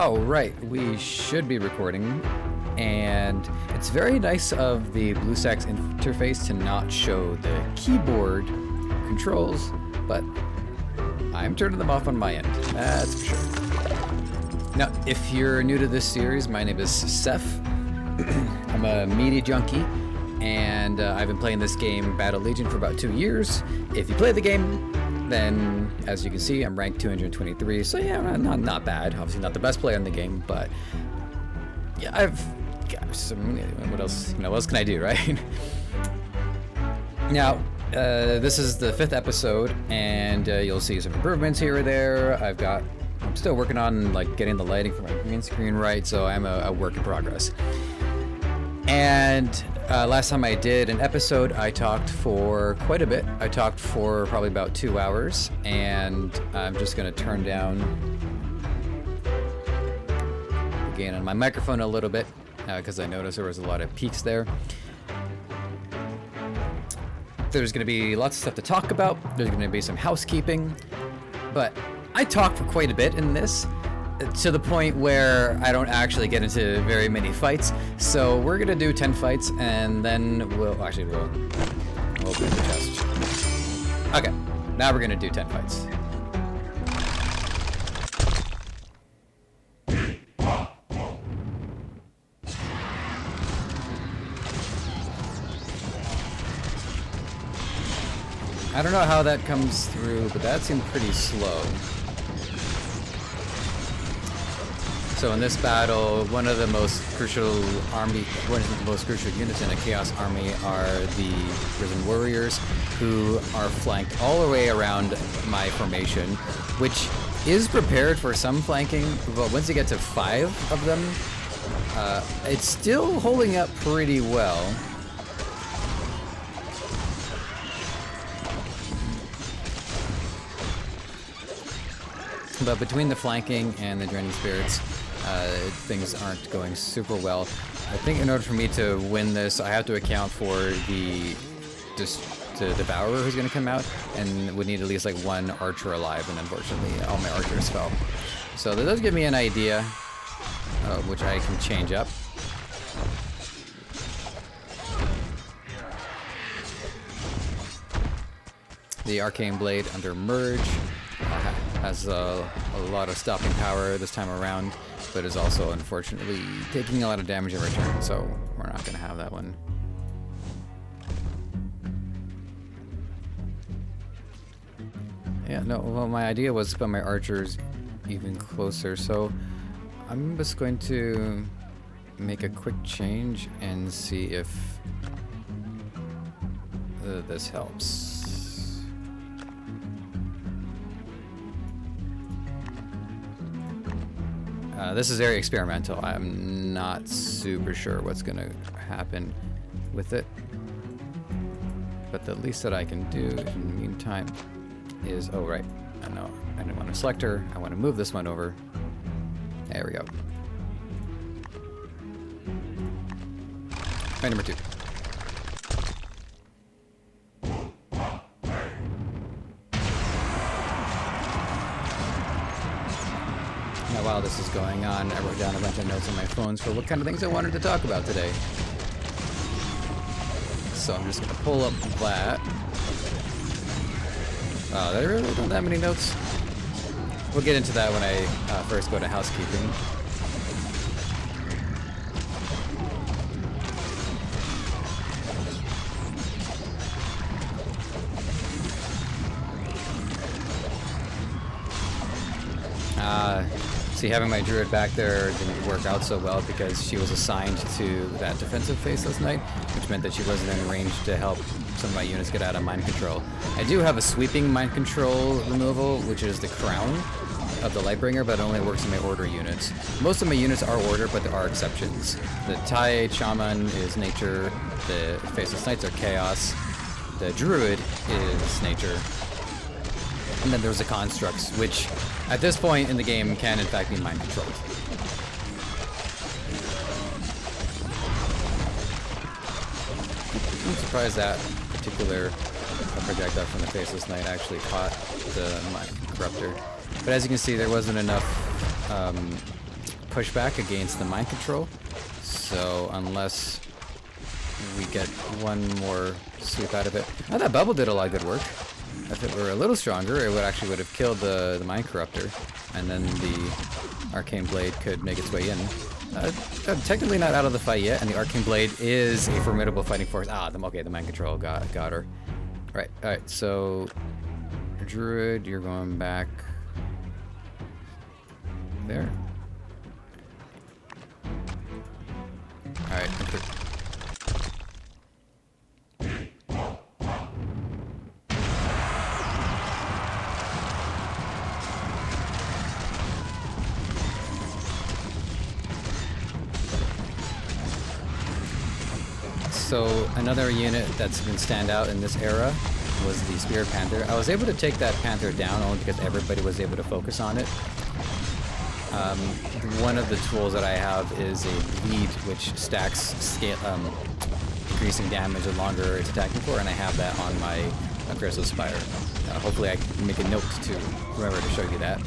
Oh, right, we should be recording, and it's very nice of the BlueStacks interface to not show the keyboard controls, but I'm turning them off on my end, that's for sure. Now, if you're new to this series, my name is Seph. I'm a media junkie, and I've been playing this game, Battle Legion, for about 2 years. If you play the game, then, as you can see, I'm ranked 223, so yeah, not bad. Obviously not the best player in the game, but yeah, I've got some, what else can I do, right? Now, this is the 5th episode, and you'll see some improvements here or there. I'm still working on getting the lighting for my green screen right, so I'm a work in progress. And last time I did an episode, I talked for quite a bit. I talked for probably about 2 hours, and I'm just going to turn down the gain on my microphone a little bit because I noticed there was a lot of peaks there. There's going to be lots of stuff to talk about. There's going to be some housekeeping, but I talked for quite a bit in this, to the point where I don't actually get into very many fights. So we're gonna do 10 fights, and then we'll open the chest. Okay, now we're gonna do 10 fights. I don't know how that comes through, but that seemed pretty slow. So in this battle, one of the most crucial units in a Chaos army are the Risen Warriors, who are flanked all the way around my formation, which is prepared for some flanking, but once you get to 5 of them, it's still holding up pretty well. But between the flanking and the Draining Spirits, things aren't going super well. I think in order for me to win this, I have to account for the Devourer who's going to come out, and would need at least one archer alive, and unfortunately all my archers fell. So that does give me an idea, which I can change up. The Arcane Blade under Merge has a lot of stopping power this time around, but is also unfortunately taking a lot of damage in return, so we're not going to have that one. Yeah, no, well, my idea was to put my archers even closer, so I'm just going to make a quick change and see if this helps. This is very experimental. I'm not super sure what's going to happen with it. But the least that I can do in the meantime is... Oh, right. I know. I didn't want to select her. I want to move this one over. There we go. Fight number 2. While this is going on, I wrote down a bunch of notes on my phones for what kind of things I wanted to talk about today. So I'm just going to pull up that. Oh, there really don't that many notes. We'll get into that when I first go to housekeeping. See, having my druid back there didn't work out so well because she was assigned to that defensive phase this night, which meant that she wasn't in range to help some of my units get out of mind control. I do have a sweeping mind control removal, which is the crown of the Lightbringer, but it only works in my order units. Most of my units are order, but there are exceptions. The Tai Shaman is nature, the Faceless Knights are chaos, the druid is nature, and then there's the constructs, which at this point in the game can in fact be mind controlled. I'm surprised that particular projectile from the Faceless Knight actually caught the Mind Corruptor. But as you can see, there wasn't enough pushback against the mind control. So unless we get one more sweep out of it. Oh, that bubble did a lot of good work. If it were a little stronger, it would have killed the Mind Corruptor, and then the Arcane Blade could make its way in. Technically not out of the fight yet, and the Arcane Blade is a formidable fighting force. Okay, the Mind Control got her. Alright, so Druid, you're going back there. Alright, so another unit that's been stand out in this era was the Spirit Panther. I was able to take that Panther down only because everybody was able to focus on it. One of the tools that I have is a bleed, which stacks increasing damage the longer it's attacking for, and I have that on my Crystal Spire. Hopefully I can make a note to remember to show you that.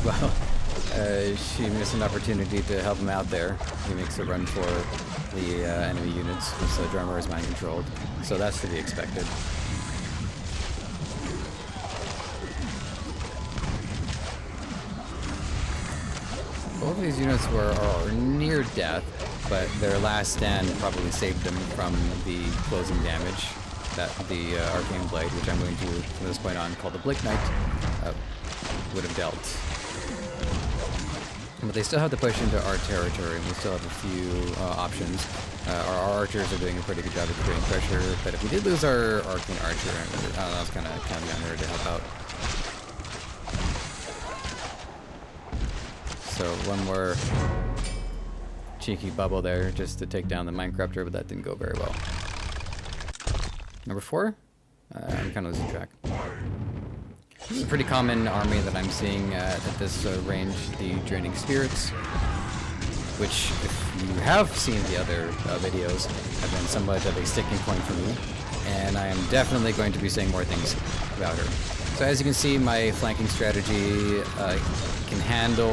Well, she missed an opportunity to help him out there. He makes a run for the enemy units, because the drummer is mind controlled, so that's to be expected. Both of these units are near death, but their last stand probably saved them from the closing damage that the Arcane Blade, which I'm going to, from this point on, call the Blink Knight, would have dealt. But they still have to push into our territory. We still have a few options. Our archers are doing a pretty good job of creating pressure, but if we did lose our Arcane Archer, that was kind of counting on her to help out. So one more cheeky bubble there just to take down the Mind Corruptor, but that didn't go very well. Number 4? I'm kind of losing track. This is a pretty common army that I'm seeing at this range, the Draining Spirits, which, if you have seen the other videos, have been somewhat of a sticking point for me, and I am definitely going to be saying more things about her. So as you can see, my flanking strategy can handle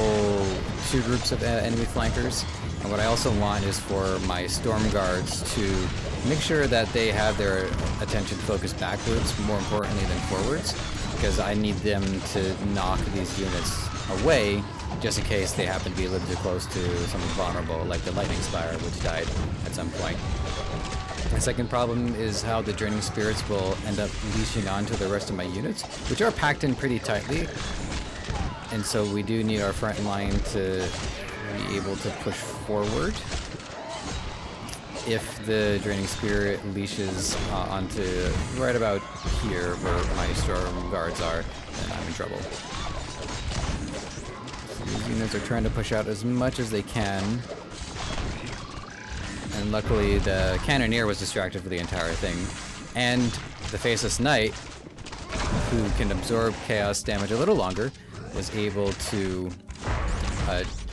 2 groups of enemy flankers, and what I also want is for my Storm Guards to make sure that they have their attention focused backwards, more importantly than forwards, because I need them to knock these units away just in case they happen to be a little too close to something vulnerable, like the Lightning Spire, which died at some point. The second problem is how the Draining Spirits will end up leashing onto the rest of my units, which are packed in pretty tightly, and so we do need our front line to be able to push forward. If the Draining Spirit leashes onto right about here where my Storm Guards are, then I'm in trouble. So these units are trying to push out as much as they can. And luckily the Cannoneer was distracted for the entire thing. And the Faceless Knight, who can absorb chaos damage a little longer, was able to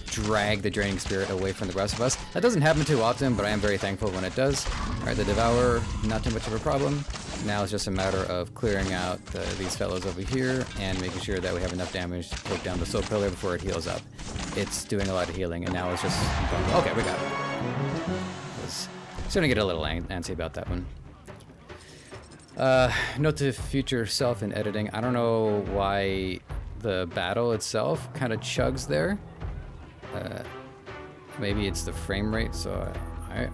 drag the Draining Spirit away from the rest of us. That doesn't happen too often, but I am very thankful when it does. Alright, the Devourer, not too much of a problem. Now it's just a matter of clearing out these fellows over here and making sure that we have enough damage to take down the Soul Pillar before it heals up. It's doing a lot of healing, and now it's just... Okay, we got it. I was starting to get a little antsy about that one. Note to future self in editing. I don't know why the battle itself kind of chugs there. Maybe it's the frame rate, so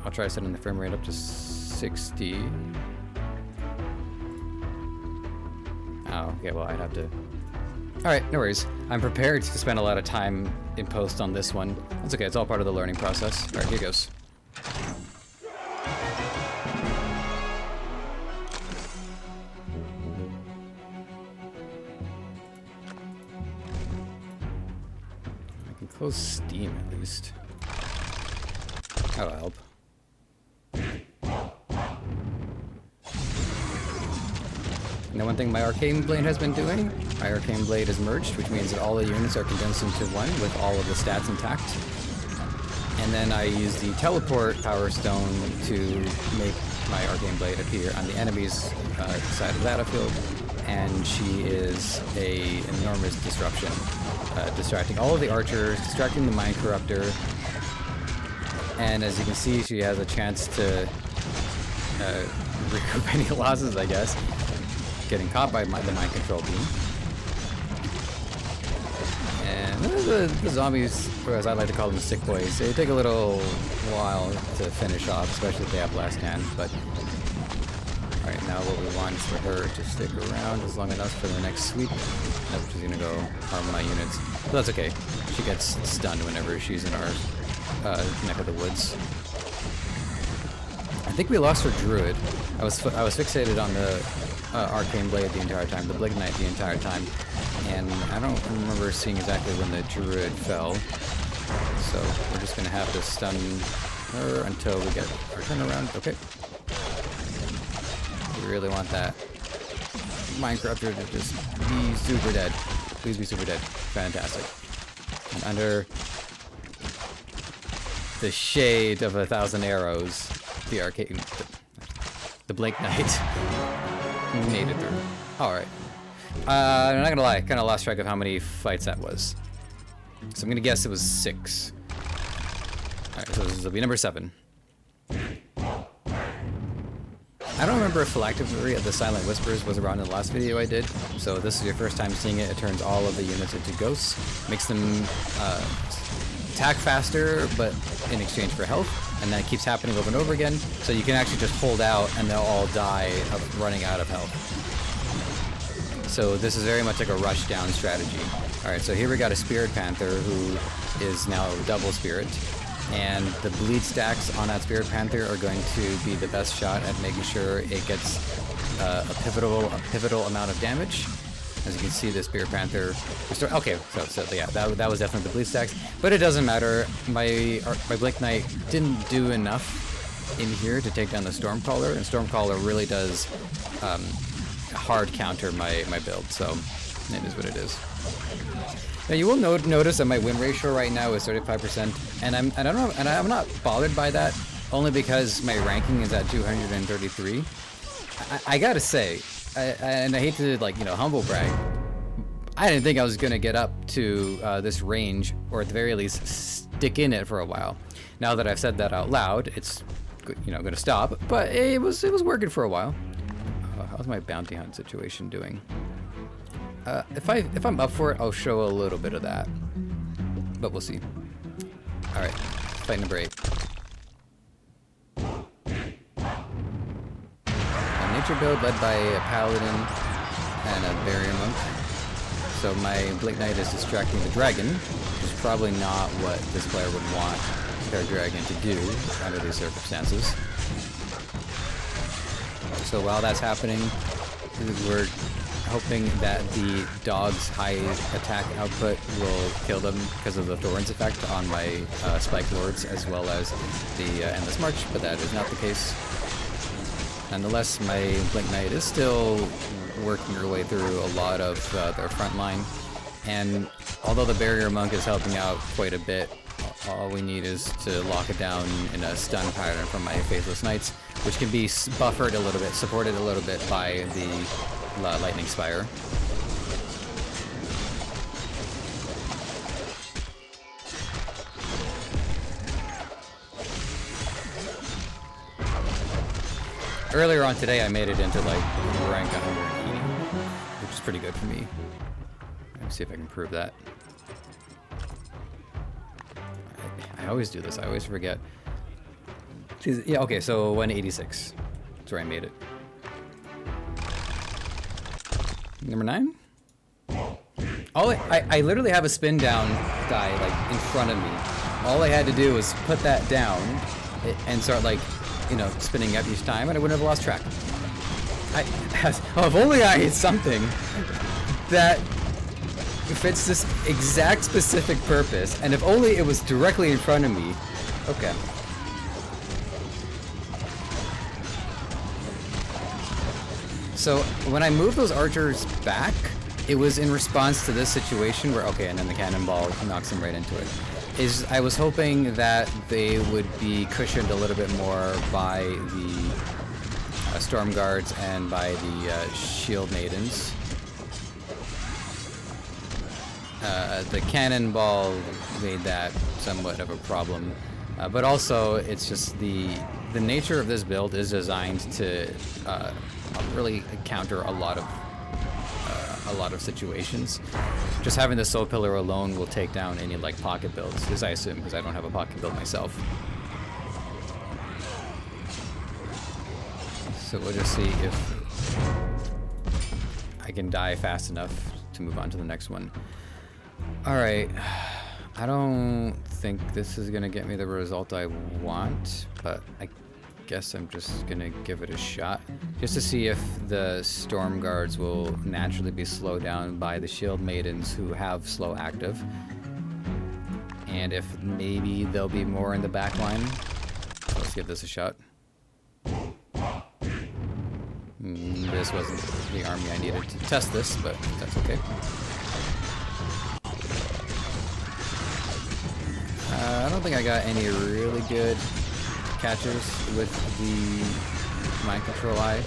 I'll try setting the frame rate up to 60. Oh, okay, well, I'd have to... Alright, no worries. I'm prepared to spend a lot of time in post on this one. That's okay, it's all part of the learning process. Alright, here goes. Close Steam, at least. That'll help. Now, one thing my Arcane Blade has been doing, my Arcane Blade is merged, which means that all the units are condensed into one with all of the stats intact. And then I use the Teleport Power Stone to make my Arcane Blade appear on the enemy's side of the battlefield, and she is a enormous disruption, distracting all of the archers, distracting the Mind Corruptor, and as you can see, she has a chance to recoup any losses, I guess, getting caught by the Mind Control beam. And the zombies, or as I like to call them, the sick boys, they take a little while to finish off, especially if they have last hands, but alright, now what we want is for her to stick around as long enough for the next sweep. Nope, she's gonna go harm my units. But that's okay. She gets stunned whenever she's in our neck of the woods. I think we lost her druid. I was fixated on the arcane blade the entire time, the Blade Knight the entire time, and I don't remember seeing exactly when the druid fell. So we're just gonna have to stun her until we get our turnaround. Okay. We really want that Mind Corruptor to just be super dead. Please be super dead. Fantastic. And under the shade of 1,000 arrows, the arcane, the Blade Knight made it through. Alright. I'm not gonna lie, I kinda lost track of how many fights that was. So I'm gonna guess it was 6. Alright, so this will be number 7. I don't remember if Phylactery of the Silent Whispers was around in the last video I did, so if this is your first time seeing it, it turns all of the units into ghosts, makes them attack faster, but in exchange for health, and that keeps happening over and over again, so you can actually just hold out and they'll all die of running out of health. So this is very much like a rush down strategy. Alright, so here we got a Spirit Panther who is now double Spirit, and the bleed stacks on that Spirit Panther are going to be the best shot at making sure it gets a pivotal amount of damage. As you can see, the Spirit Panther okay, so yeah, that was definitely the bleed stacks, but it doesn't matter. My Blade Knight didn't do enough in here to take down the Stormcaller, and Stormcaller really does hard counter my build, so it is what it is. Now you will notice that my win ratio right now is 35%, and I'm not bothered by that, only because my ranking is at 233. I gotta say, and I hate to humble brag, I didn't think I was gonna get up to this range, or at the very least stick in it for a while. Now that I've said that out loud, it's gonna stop, but it was working for a while. How's my bounty hunt situation doing? If I'm up for it, I'll show a little bit of that, but we'll see. All right, fight number 8. A nature build led by a paladin and a barrier monk. So my Blade Knight is distracting the dragon, which is probably not what this player would want their dragon to do under these circumstances. So while that's happening, we're hoping that the dog's high attack output will kill them because of the Thorns effect on my Spike Lords, as well as the Endless March, but that is not the case. Nonetheless, my Blade Knight is still working her way through a lot of their front line, and although the Barrier Monk is helping out quite a bit, all we need is to lock it down in a stun pattern from my Faithless Knights, which can be buffered a little bit, supported a little bit by the Lightning Spire. Earlier on today, I made it into like rank 180, which is pretty good for me. Let me see if I can prove that. I always do this. I always forget. Yeah, okay, so 186. That's where I made it. Number 9? I literally have a spin down die like in front of me. All I had to do was put that down and start spinning up each time, and I wouldn't have lost track. If only I had something that fits this exact specific purpose, and if only it was directly in front of me. Okay. So when I moved those archers back, it was in response to this situation where, okay, and then the cannonball knocks them right into it. I was hoping that they would be cushioned a little bit more by the Storm Guards and by the Shield Maidens. The cannonball made that somewhat of a problem, but also it's just the nature of this build is designed to really counter a lot of situations. Just having the Soul Pillar alone will take down any like pocket builds, as I assume, because I don't have a pocket build myself. So we'll just see if I can die fast enough to move on to the next one. Alright, I don't think this is gonna get me the result I want, but I guess I'm just gonna give it a shot, just to see if the Storm Guards will naturally be slowed down by the Shield Maidens who have slow active, and if maybe there'll be more in the back line. So let's give this a shot. This wasn't the army I needed to test this, but that's okay. I don't think I got any really good catches with the Mind Control Eye.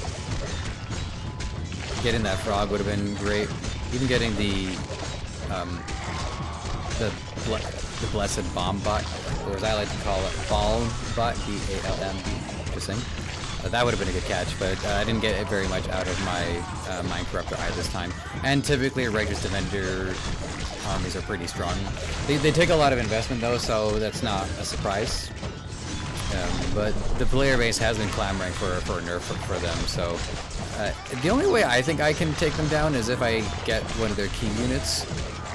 Getting that frog would have been great. Even getting the blessed bomb bot, or as I like to call it, Balm bot, B-A-L-M-B, interesting. That would have been a good catch, but I didn't get it very much out of my Mind Corruptor Eye this time. And typically Regius Defender armies are pretty strong. They take a lot of investment though, so that's not a surprise. But the player base has been clamoring for a nerf for them, so the only way I think I can take them down is if I get one of their key units.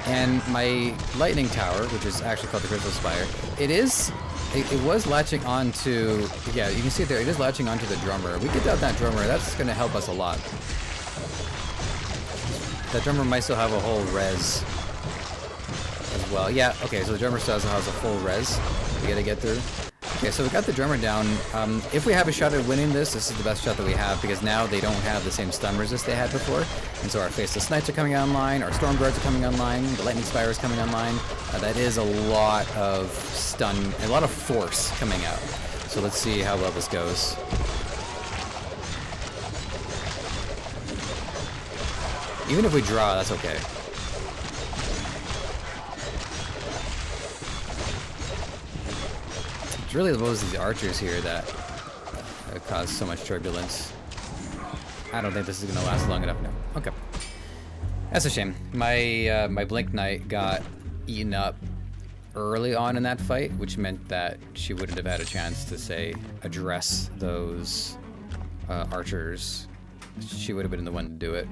And my Lightning Tower, which is actually called the Crystal Spire, it was latching onto, yeah, you can see it there, it is latching onto the drummer. We get down that drummer, that's going to help us a lot. That drummer might still have a whole res as well. Yeah, okay, so the drummer still has a full res we gotta get through. Okay, so we got the drummer down. If we have a shot at winning this is the best shot that we have, because now they don't have the same stun resist they had before. And so our Faceless Knights are coming online, our Storm Guards are coming online, the Lightning Spire is coming online. That is a lot of stun, a lot of force coming out. So let's see how well this goes. Even if we draw, that's okay. It's really these archers here that cause so much turbulence. I don't think this is gonna last long enough now. Okay. That's a shame. My Blink Knight got eaten up early on in that fight, which meant that she wouldn't have had a chance to, say, address those archers. She would have been the one to do it.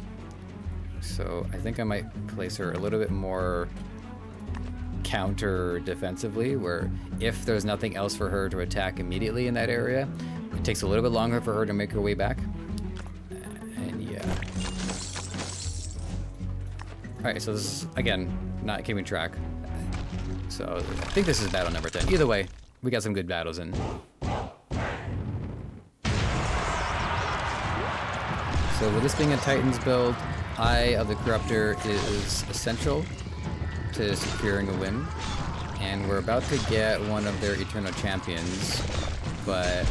So I think I might place her a little bit more counter defensively, where if there's nothing else for her to attack immediately in that area, it takes a little bit longer for her to make her way back. And yeah. Alright, so this is, again, not keeping track. So I think this is battle number 10. Either way, we got some good battles in. So with this being a Titans build, Eye of the Corruptor is essential to securing a win. And we're about to get one of their Eternal Champions, but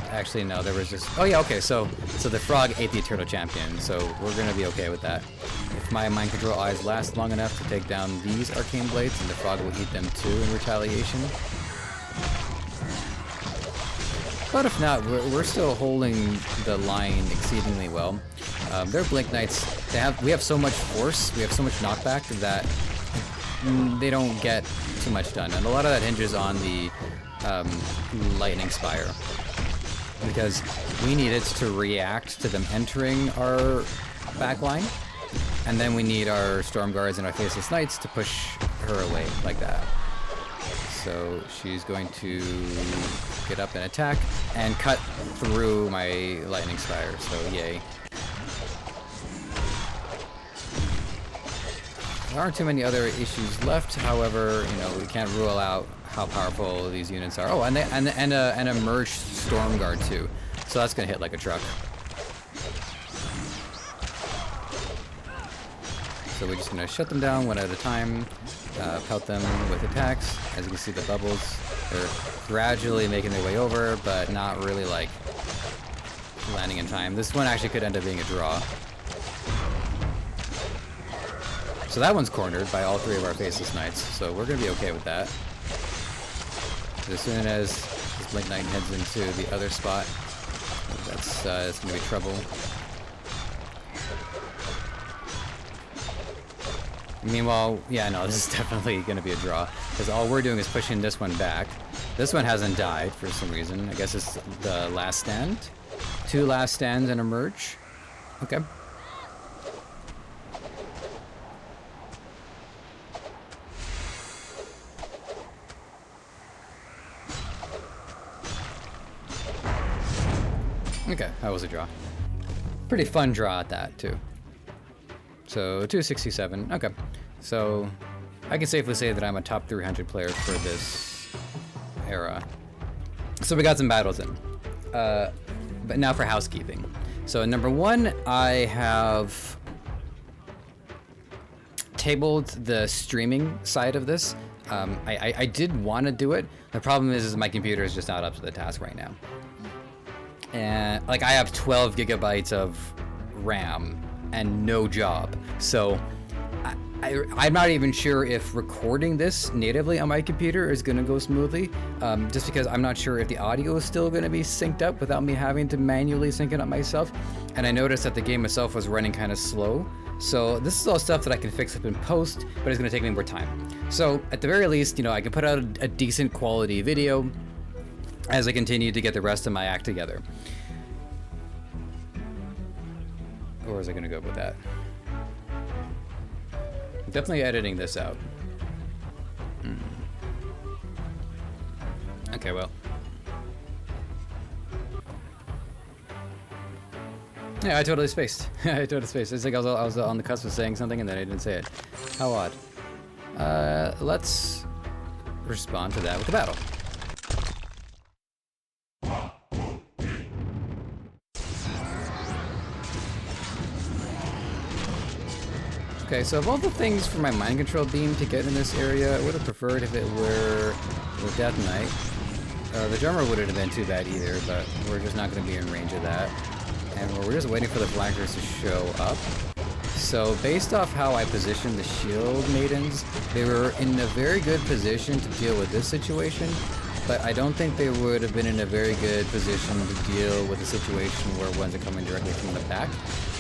actually no, there was just, oh yeah, okay, so the frog ate the Eternal Champion, so we're gonna be okay with that. If my Mind Control Eyes last long enough to take down these Arcane Blades, and the frog will eat them too in retaliation. But if not, we're still holding the line exceedingly well. Their Blink Knights, we have so much force, we have so much knockback that they don't get too much done. And a lot of that hinges on the Lightning Spire, because we need it to react to them entering our backline, and then we need our Storm Guards and our Faceless Knights to push her away like that. So she's going to get up and attack and cut through my Lightning Spire, so yay. There aren't too many other issues left, however, you know, we can't rule out how powerful these units are. Oh, and a merged Storm Guard too, so that's gonna hit like a truck. So we're just gonna shut them down one at a time, pelt them with attacks. As you can see, the bubbles, they're gradually making their way over, but not really like landing in time. This one actually could end up being a draw. So that one's cornered by all three of our Faceless Knights, so we're going to be okay with that. As soon as this Blink Knight heads into the other spot, that's going to be trouble. Meanwhile, yeah, no, this is definitely going to be a draw, because all we're doing is pushing this one back. This one hasn't died for some reason. I guess it's the last stand. 2 last stands and a merge. Okay. Okay, that was a draw. Pretty fun draw at that, too. So, 267. Okay. So, I can safely say that I'm a top 300 player for this era. So, we got some battles in. But now for housekeeping. So, number 1, I have tabled the streaming side of this. I did want to do it. The problem is my computer is just not up to the task right now. And like I have 12 gigabytes of RAM and no job, so I'm not even sure if recording this natively on my computer is going to go smoothly, just because I'm not sure if the audio is still going to be synced up without me having to manually sync it up myself. And I noticed that the game itself was running kind of slow, so this is all stuff that I can fix up in post, but it's going to take me more time. So at the very least, you know, I can put out a decent quality video as I continue to get the rest of my act together. Or is I gonna go with that? I'm definitely editing this out. Okay, well. Yeah, I totally spaced. I totally spaced. It's like I was on the cusp of saying something and then I didn't say it. How odd. Let's respond to that with a battle. Okay, so of all the things for my mind control beam to get in this area, I would have preferred if it were the Death Knight. The drummer wouldn't have been too bad either, but we're just not going to be in range of that. And we're just waiting for the flankers to show up. So based off how I positioned the shield maidens, they were in a very good position to deal with this situation, but I don't think they would have been in a very good position to deal with a situation where ones are coming directly from the back.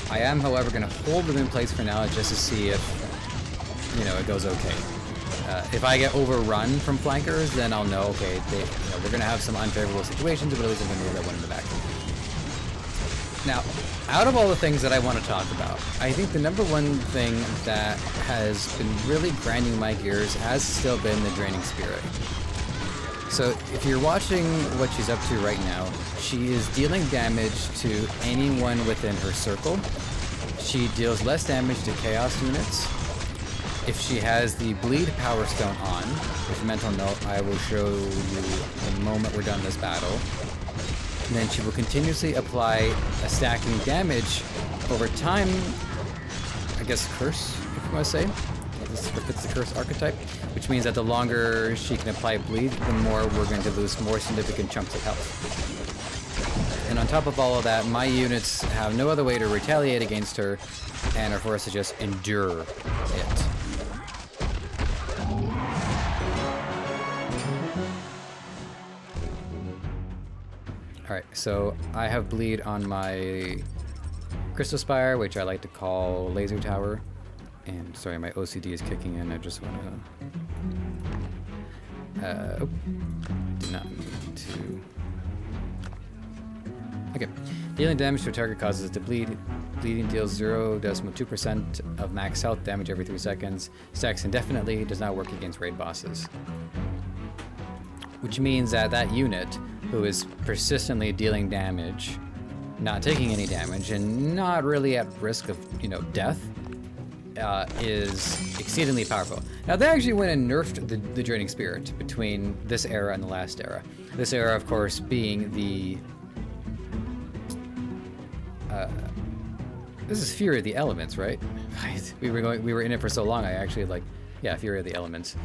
I am, however, going to hold them in place for now just to see if, you know, it goes okay. If I get overrun from flankers, then I'll know, okay, we're going to have some unfavorable situations, but at least I'm going to move that one in the back. Now, out of all the things that I want to talk about, I think the number one thing that has been really grinding my gears has still been the Draining Spirit. So if you're watching what she's up to right now, she is dealing damage to anyone within her circle. She deals less damage to Chaos units. If she has the Bleed Power Stone on, which mental note I will show you the moment we're done this battle, and then she will continuously apply a stacking damage over time, I guess curse, if you want to say. This fits the curse archetype, which means that the longer she can apply bleed, the more we're going to lose more significant chunks of health. And on top of all of that, my units have no other way to retaliate against her and are forced to just endure it. Alright, so I have bleed on my Crystal Spire, which I like to call Laser Tower. And sorry, my OCD is kicking in. I just want to... did not mean to... Okay. Dealing damage to a target causes it to bleed. Bleeding deals 0.2% of max health damage every 3 seconds. Stacks indefinitely. Does not work against raid bosses. Which means that that unit, who is persistently dealing damage, not taking any damage, and not really at risk of, you know, death, is exceedingly powerful. Now, they actually went and nerfed the Draining Spirit between this era and the last era. This era, of course, being the... this is Fury of the Elements, right? we were in it for so long, I actually, like... Yeah, Fury of the Elements.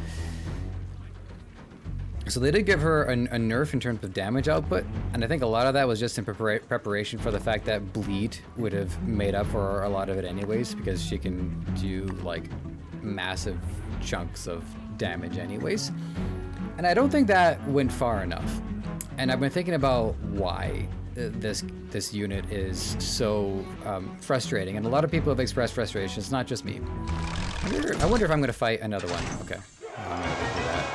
So they did give her a nerf in terms of damage output, and I think a lot of that was just in preparation for the fact that bleed would have made up for a lot of it anyways, because she can do like massive chunks of damage anyways. And I don't think that went far enough. And I've been thinking about why this unit is so frustrating, and a lot of people have expressed frustration. It's not just me. I wonder if I'm going to fight another one. Okay, I'm going to do that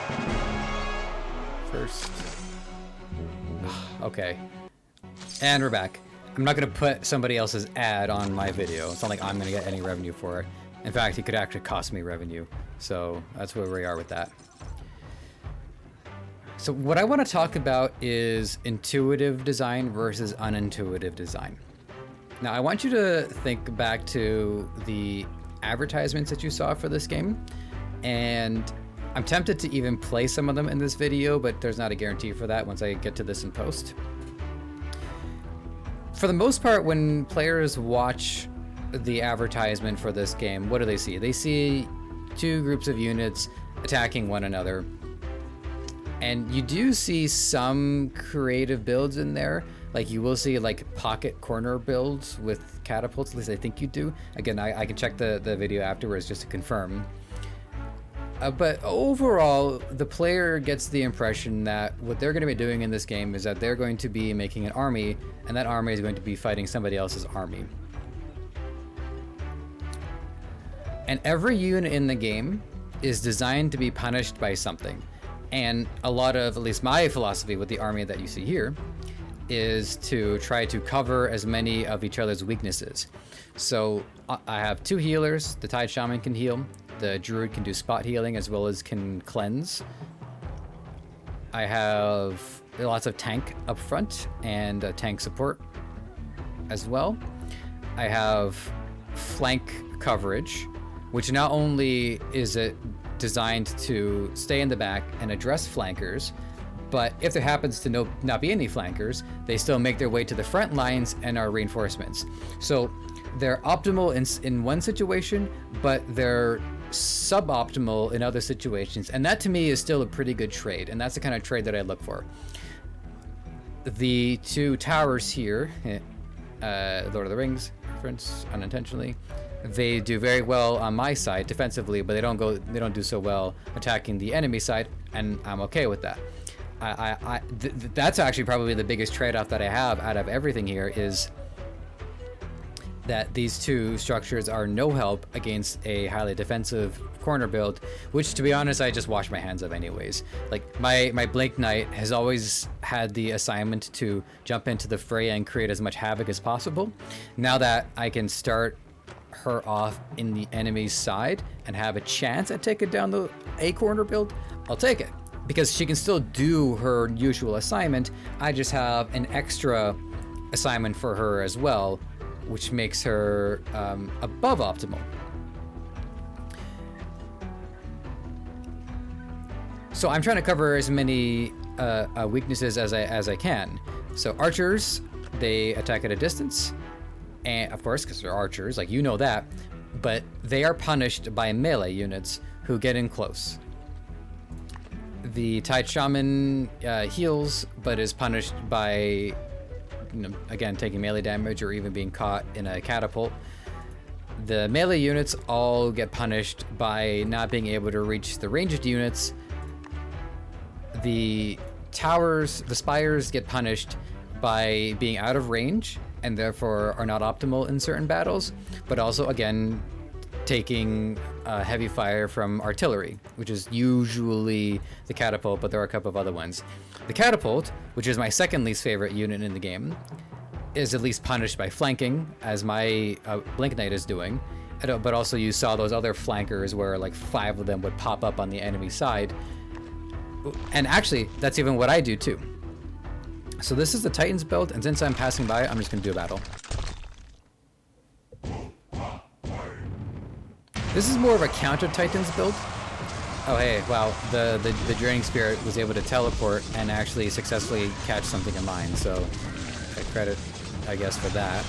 first. Okay, and we're back. I'm not going to put somebody else's ad on my video. It's not like I'm going to get any revenue for it. In fact, it could actually cost me revenue. So that's where we are with that. So what I want to talk about is intuitive design versus unintuitive design. Now I want you to think back to the advertisements that you saw for this game, and I'm tempted to even play some of them in this video, but there's not a guarantee for that once I get to this in post. For the most part, when players watch the advertisement for this game, what do they see? They see two groups of units attacking one another. And you do see some creative builds in there. Like you will see like pocket corner builds with catapults, at least I think you do. Again, I can check the video afterwards just to confirm. But overall, the player gets the impression that what they're going to be doing in this game is that they're going to be making an army, and that army is going to be fighting somebody else's army. And every unit in the game is designed to be punished by something. And a lot of, at least my philosophy with the army that you see here, is to try to cover as many of each other's weaknesses. So I have two healers. The Tide Shaman can heal. The Druid can do spot healing as well as can cleanse. I have lots of tank up front and tank support as well. I have flank coverage, which not only is it designed to stay in the back and address flankers, but if there happens to not be any flankers, they still make their way to the front lines and are reinforcements. So they're optimal in one situation, but they're suboptimal in other situations. And that to me is still a pretty good trade. And that's the kind of trade that I look for. The two towers here, Lord of the Rings reference unintentionally, they do very well on my side defensively, but they don't do so well attacking the enemy side, and I'm okay with that. That's actually probably the biggest trade-off that I have out of everything here, is that these two structures are no help against a highly defensive corner build, which to be honest I just wash my hands of anyways. Like my Blink Knight has always had the assignment to jump into the fray and create as much havoc as possible. Now that I can start her off in the enemy's side and have a chance at taking down a corner build, I'll take it, because she can still do her usual assignment. I just have an extra assignment for her as well, which makes her above optimal. So I'm trying to cover as many weaknesses as I can. So archers, they attack at a distance, and of course, because they're archers, like you know that, but they are punished by melee units who get in close. The Tide Shaman heals, but is punished by, again, taking melee damage or even being caught in a catapult. The melee units all get punished by not being able to reach the ranged units. The towers, the spires get punished by being out of range and therefore are not optimal in certain battles, but also, again, taking heavy fire from artillery, which is usually the catapult, but there are a couple of other ones. The catapult, which is my second least favorite unit in the game, is at least punished by flanking, as my Blink Knight is doing, but also you saw those other flankers where like 5 of them would pop up on the enemy side. And actually, that's even what I do too. So this is the Titans build, and since I'm passing by, I'm just gonna do a battle. This is more of a counter Titans build. Oh hey, wow, the Draining Spirit was able to teleport and actually successfully catch something of mine, so credit, I guess, for that.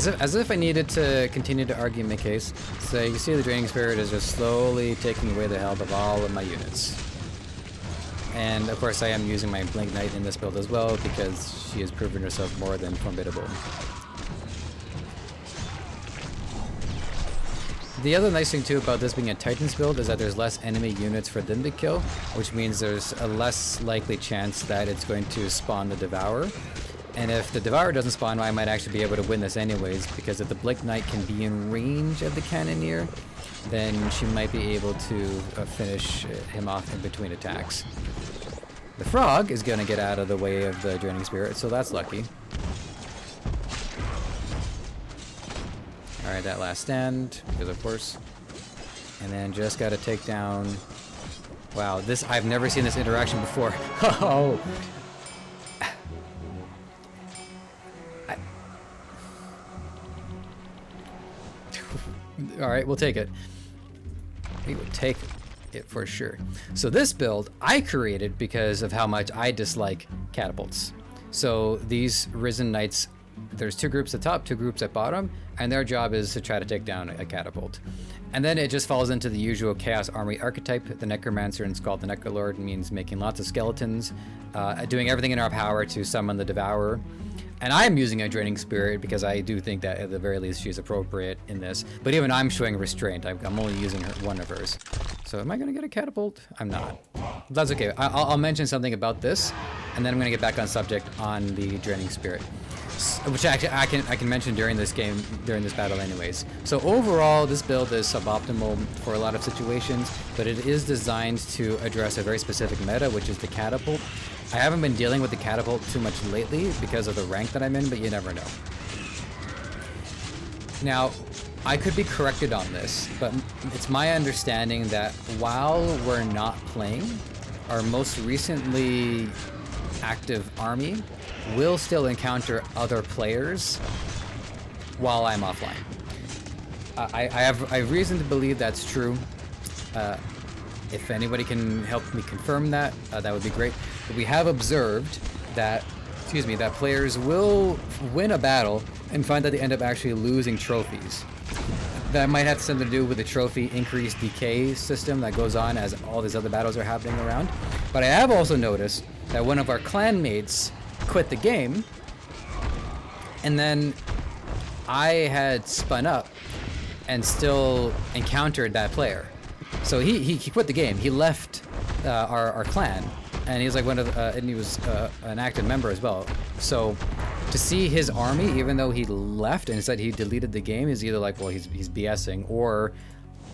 As if I needed to continue to argue my case. So you can see the Draining Spirit is just slowly taking away the health of all of my units. And of course I am using my Blink Knight in this build as well because she has proven herself more than formidable. The other nice thing too about this being a Titans build is that there's less enemy units for them to kill, which means there's a less likely chance that it's going to spawn the Devourer. And if the Devourer doesn't spawn, I might actually be able to win this anyways, because if the Blink Knight can be in range of the Cannoneer, then she might be able to finish him off in between attacks. The Frog is going to get out of the way of the Draining Spirit, so that's lucky. Alright, that last stand, because of course. And then just got to take down... Wow, this I've never seen this interaction before. Oh! Alright, we'll take it. We would take it for sure. So this build I created because of how much I dislike catapults. So these Risen Knights, there's two groups at top, two groups at bottom, and their job is to try to take down a catapult. And then it just falls into the usual Chaos Army archetype. The Necromancer, and it's called the Necrolord, means making lots of skeletons, doing everything in our power to summon the Devourer. And I'm using a Draining Spirit because I do think that at the very least she's appropriate in this. But even I'm showing restraint. I'm only using one of hers. So am I going to get a catapult? I'm not. That's okay. I'll mention something about this, and then I'm going to get back on subject on the Draining Spirit, which actually I can mention during this game, during this battle anyways. So overall, this build is suboptimal for a lot of situations, but it is designed to address a very specific meta, which is the catapult. I haven't been dealing with the catapult too much lately because of the rank that I'm in, but you never know. Now, I could be corrected on this, but it's my understanding that while we're not playing, our most recently active army will still encounter other players while I'm offline. I have reason to believe that's true. If anybody can help me confirm that, that would be great. But we have observed that, that players will win a battle and find that they end up actually losing trophies. That might have something to do with the trophy increase decay system that goes on as all these other battles are happening around. But I have also noticed that one of our clan mates quit the game, and then I had spun up and still encountered that player. So he quit the game. He left our clan, and he was like and he was an active member as well. So to see his army, even though he left and said he deleted the game, is either like, well, he's BSing, or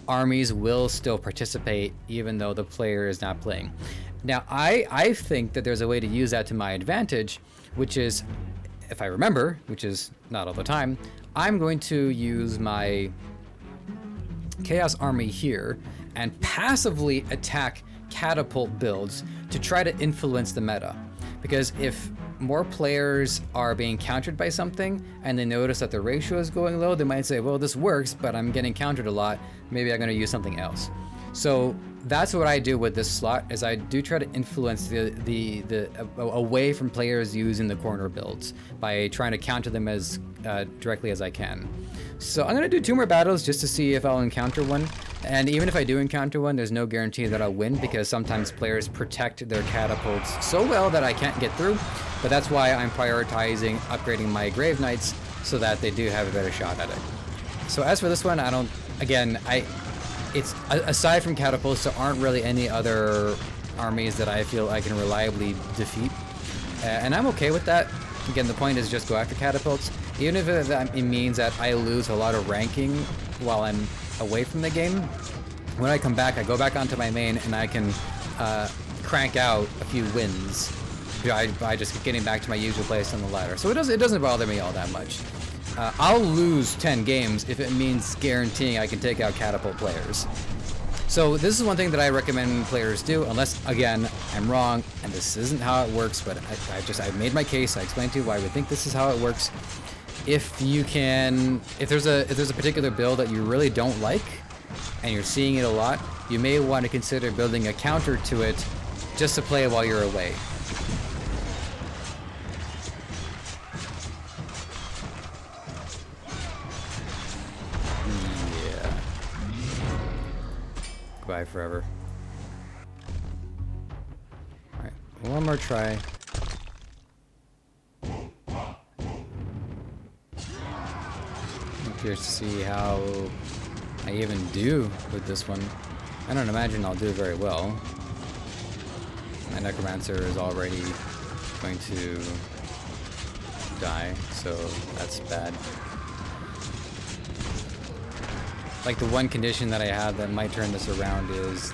armies will still participate even though the player is not playing. Now, I think that there's a way to use that to my advantage, which is, if I remember, which is not all the time, I'm going to use my Chaos Army here and passively attack catapult builds to try to influence the meta. Because if more players are being countered by something and they notice that the ratio is going low, they might say, well, this works, but I'm getting countered a lot. Maybe I'm going to use something else. So that's what I do with this slot, is I do try to influence the away from players using the corner builds by trying to counter them as directly as I can. So I'm going to do 2 more battles just to see if I'll encounter one. And even if I do encounter one, there's no guarantee that I'll win, because sometimes players protect their catapults so well that I can't get through. But that's why I'm prioritizing upgrading my Grave Knights so that they do have a better shot at it. So as for this one, it's aside from catapults, there aren't really any other armies that I feel I can reliably defeat. And I'm okay with that. Again, the point is just go after catapults. Even if it means that I lose a lot of ranking while I'm away from the game, when I come back, I go back onto my main and I can crank out a few wins by just getting back to my usual place on the ladder. So it doesn't bother me all that much. I'll lose 10 games if it means guaranteeing I can take out catapult players. So this is one thing that I recommend players do, unless, again, I'm wrong and this isn't how it works, but I've made my case. I explained to you why we think this is how it works. If there's a particular build that you really don't like and you're seeing it a lot, you may want to consider building a counter to it just to play while you're away. Goodbye forever. Alright, one more try. I'm curious to see how I even do with this one. I don't imagine I'll do very well. My Necromancer is already going to die, so that's bad. Like the one condition that I have that might turn this around is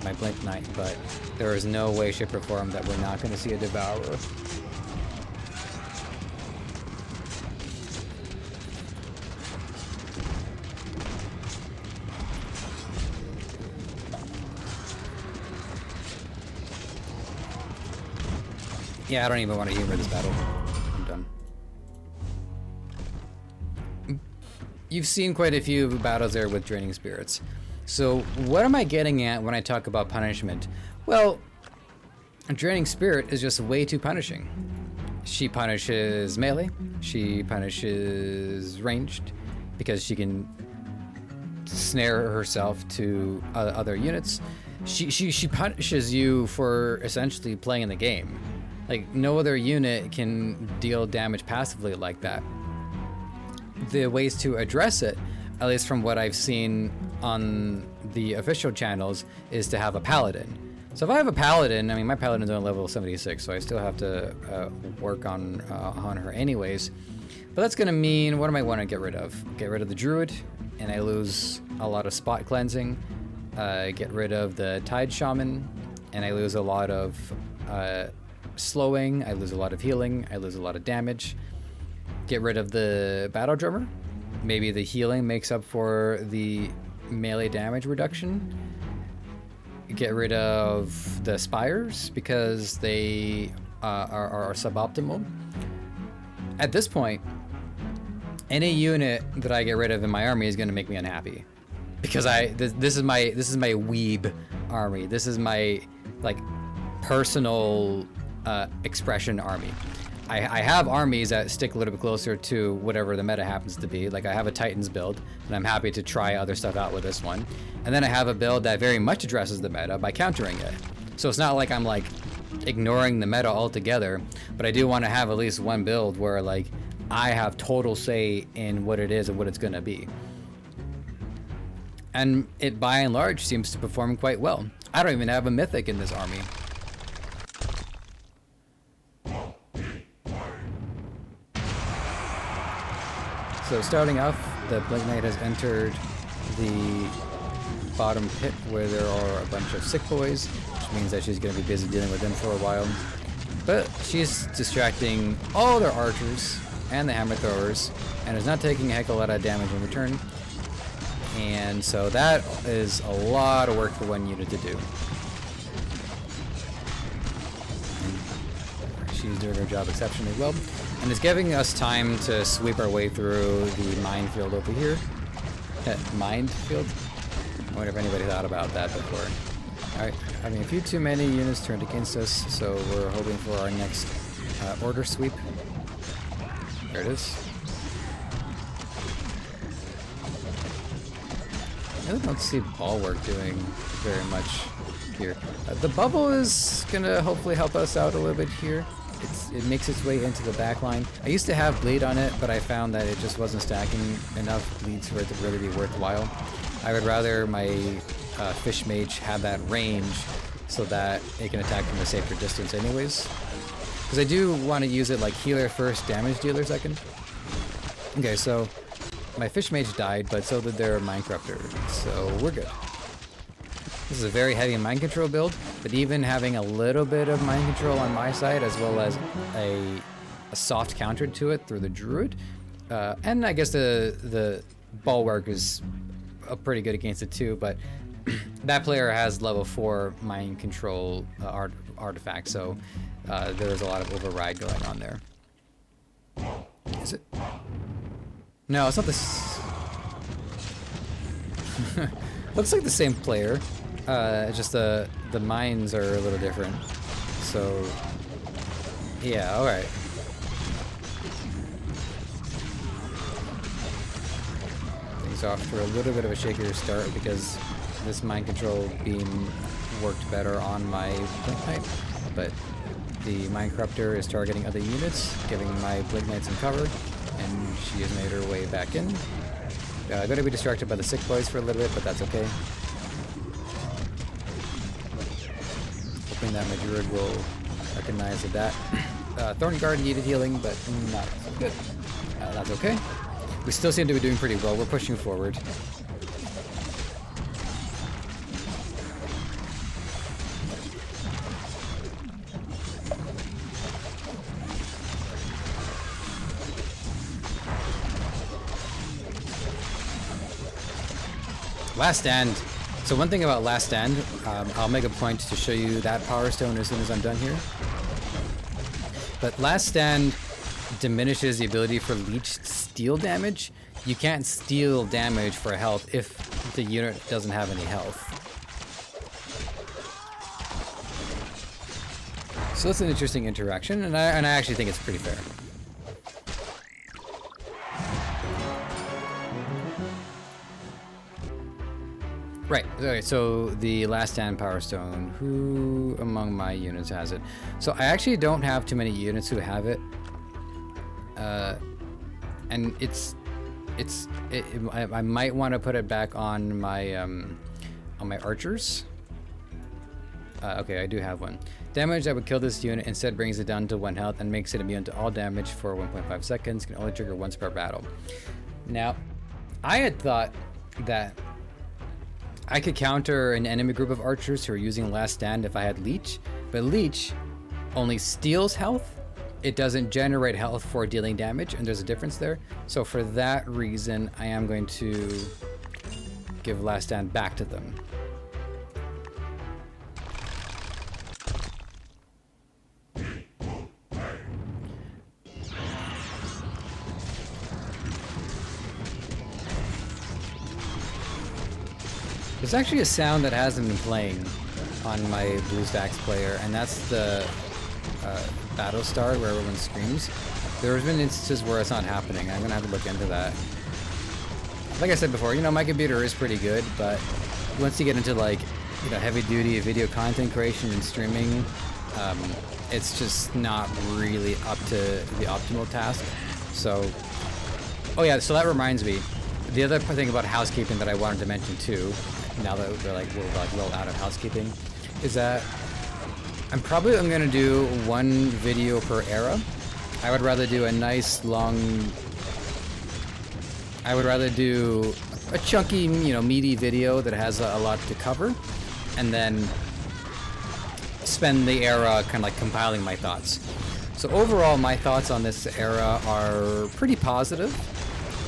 my Blink Knight, but there is no way, shape, or form that we're not going to see a Devourer. Yeah, I don't even want to humor this battle. I'm done. You've seen quite a few battles there with Draining Spirits. So what am I getting at when I talk about punishment? Well, Draining Spirit is just way too punishing. She punishes melee, she punishes ranged, because she can snare herself to other units. She punishes you for essentially playing the game. Like, no other unit can deal damage passively like that. The ways to address it, at least from what I've seen on the official channels, is to have a paladin. So if I have a paladin, I mean, my paladin's on level 76, so I still have to work on her anyways. But that's gonna mean, what do I want to get rid of? Get rid of the druid, and I lose a lot of spot cleansing. Get rid of the tide shaman, and I lose a lot of slowing, I lose a lot of healing, I lose a lot of damage. Get rid of the battle drummer. Maybe the healing makes up for the melee damage reduction. Get rid of the spires because they are suboptimal. At this point, any unit that I get rid of in my army is going to make me unhappy, because this is my weeb army. This is my like personal expression army. I have armies that stick a little bit closer to whatever the meta happens to be. Like, I have a Titans build, and I'm happy to try other stuff out with this one. And then I have a build that very much addresses the meta by countering it. So it's not like I'm like ignoring the meta altogether, but I do want to have at least one build where like I have total say in what it is and what it's going to be. And it by and large seems to perform quite well. I don't even have a mythic in this army. So starting off, the Blink Knight has entered the bottom pit where there are a bunch of sick boys, which means that she's going to be busy dealing with them for a while. But she's distracting all their archers and the hammer throwers, and is not taking a heck of a lot of damage in return. And so that is a lot of work for one unit to do. And she's doing her job exceptionally well. And it's giving us time to sweep our way through the minefield over here. Minefield? I wonder if anybody thought about that before. Alright, having a few too many units turned against us, so we're hoping for our next order sweep. There it is. I really don't see Bulwark doing very much here. The bubble is gonna hopefully help us out a little bit here. It makes its way into the back line. I used to have bleed on it, but I found that it just wasn't stacking enough bleeds for it to really be worthwhile. I would rather my fish mage have that range so that it can attack from a safer distance anyways. Because I do want to use it like healer first, damage dealer second. Okay, so my fish mage died, but so did their mind corruptor, so we're good. This is a very heavy mind control build, but even having a little bit of mind control on my side, as well as a soft counter to it through the druid, and I guess the bulwark is pretty good against it too, but that player has level 4 mind control artifact, so there's a lot of override going on there. Is it? No, it's not this. Looks like the same player. Just the mines are a little different. So yeah, all right. things off to a little bit of a shakier start because this mind control beam worked better on my Blink Knight, but the Mind Corruptor is targeting other units, giving my Blink Knight some cover, and she has made her way back in. Going to be distracted by the sick boys for a little bit, but that's okay. Hoping that my druid will recognize that. Thorn Guard needed healing, but not so good. That's okay. We still seem to be doing pretty well. We're pushing forward. Last Stand. So one thing about Last Stand, I'll make a point to show you that Power Stone as soon as I'm done here. But Last Stand diminishes the ability for Leech to steal damage. You can't steal damage for health if the unit doesn't have any health. So that's an interesting interaction, and I actually think it's pretty fair. Right, okay, so the Last Stand Power Stone, who among my units has it? So I actually don't have too many units who have it. And I might want to put it back on my archers. Okay, I do have one. Damage that would kill this unit instead brings it down to 1 health and makes it immune to all damage for 1.5 seconds. Can only trigger once per battle. Now, I had thought that I could counter an enemy group of archers who are using Last Stand if I had Leech, but Leech only steals health. It doesn't generate health for dealing damage, and there's a difference there. So for that reason, I am going to give Last Stand back to them. There's actually a sound that hasn't been playing on my BlueStacks player, and that's the battle star where everyone screams. There's been instances where it's not happening. I'm gonna have to look into that. Like I said before, you know, my computer is pretty good, but once you get into like, you know, heavy duty video content creation and streaming, it's just not really up to the optimal task. So, oh yeah, so that reminds me. The other thing about housekeeping that I wanted to mention too, now that we're like well out of housekeeping, is that I'm probably going to do one video per era. I would rather do a nice long, I would rather do a chunky, you know, meaty video that has a lot to cover, and then spend the era kind of like compiling my thoughts. So overall, my thoughts on this era are pretty positive.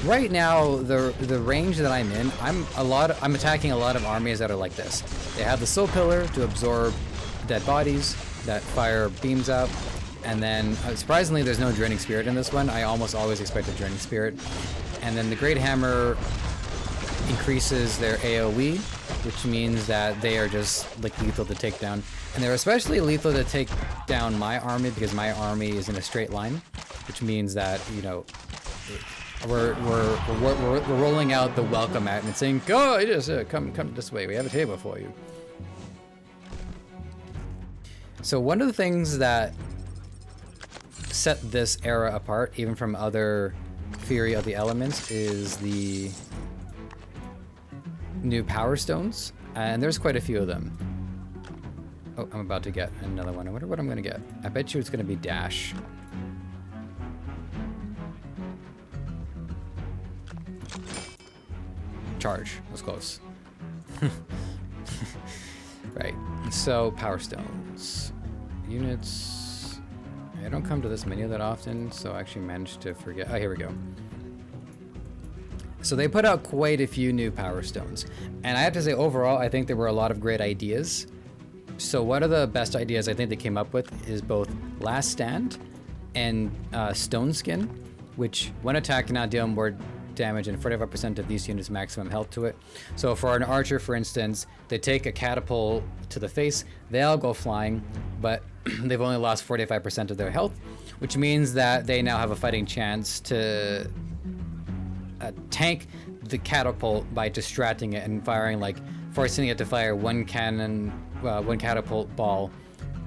Right now, the range that I'm in, I'm attacking a lot of armies that are like this. They have the Soul Pillar to absorb dead bodies that fire beams out, and then surprisingly, there's no Draining Spirit in this one. I almost always expect a Draining Spirit. And then the Great Hammer increases their AoE, which means that they are just like lethal to take down. And they're especially lethal to take down my army because my army is in a straight line, which means that, you know, we're rolling out the welcome mat and saying, "Go, just come this way. We have a table for you." So one of the things that set this era apart, even from other Fury of the Elements, is the new Power Stones, and there's quite a few of them. Oh, I'm about to get another one. I wonder what I'm gonna get. I bet you it's gonna be Dash. Charge was close. Right, so Power Stones. Units. I don't come to this menu that often, so I actually managed to forget. Oh, here we go. So they put out quite a few new Power Stones. And I have to say, overall, I think there were a lot of great ideas. So one of the best ideas I think they came up with is both Last Stand and Stone Skin, which when attacked can now deal more damage and 45% of these units maximum health to it. So for an archer, for instance, they take a catapult to the face, they all go flying, but they've only lost 45% of their health, which means that they now have a fighting chance to tank the catapult by distracting it and firing, like forcing it to fire one catapult ball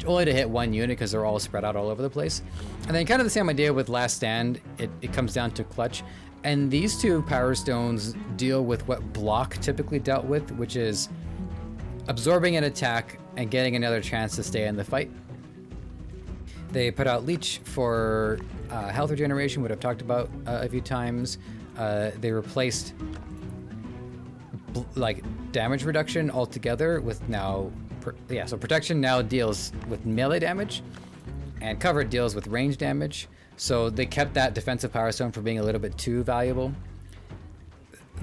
only to hit one unit because they're all spread out all over the place. And then kind of the same idea with Last Stand. It comes down to clutch. And these two Power Stones deal with what Block typically dealt with, which is absorbing an attack and getting another chance to stay in the fight. They put out Leech for health regeneration, what I've talked about a few times. They replaced like damage reduction altogether with now, so protection now deals with melee damage, and cover deals with range damage. So they kept that defensive Power Stone from being a little bit too valuable.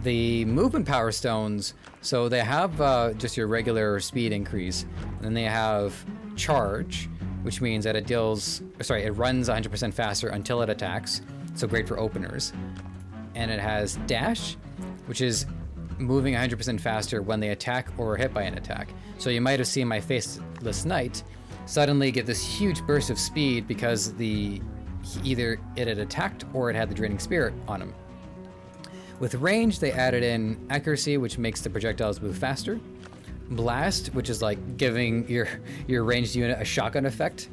The movement Power Stones, so they have just your regular speed increase, and then they have charge, which means that it runs 100% faster until it attacks, so great for openers. And it has dash, which is moving 100% faster when they attack or are hit by an attack. So you might have seen my Faceless Knight suddenly get this huge burst of speed because either it had attacked or it had the Draining Spirit on him. With range, they added in accuracy, which makes the projectiles move faster. Blast, which is like giving your ranged unit a shotgun effect.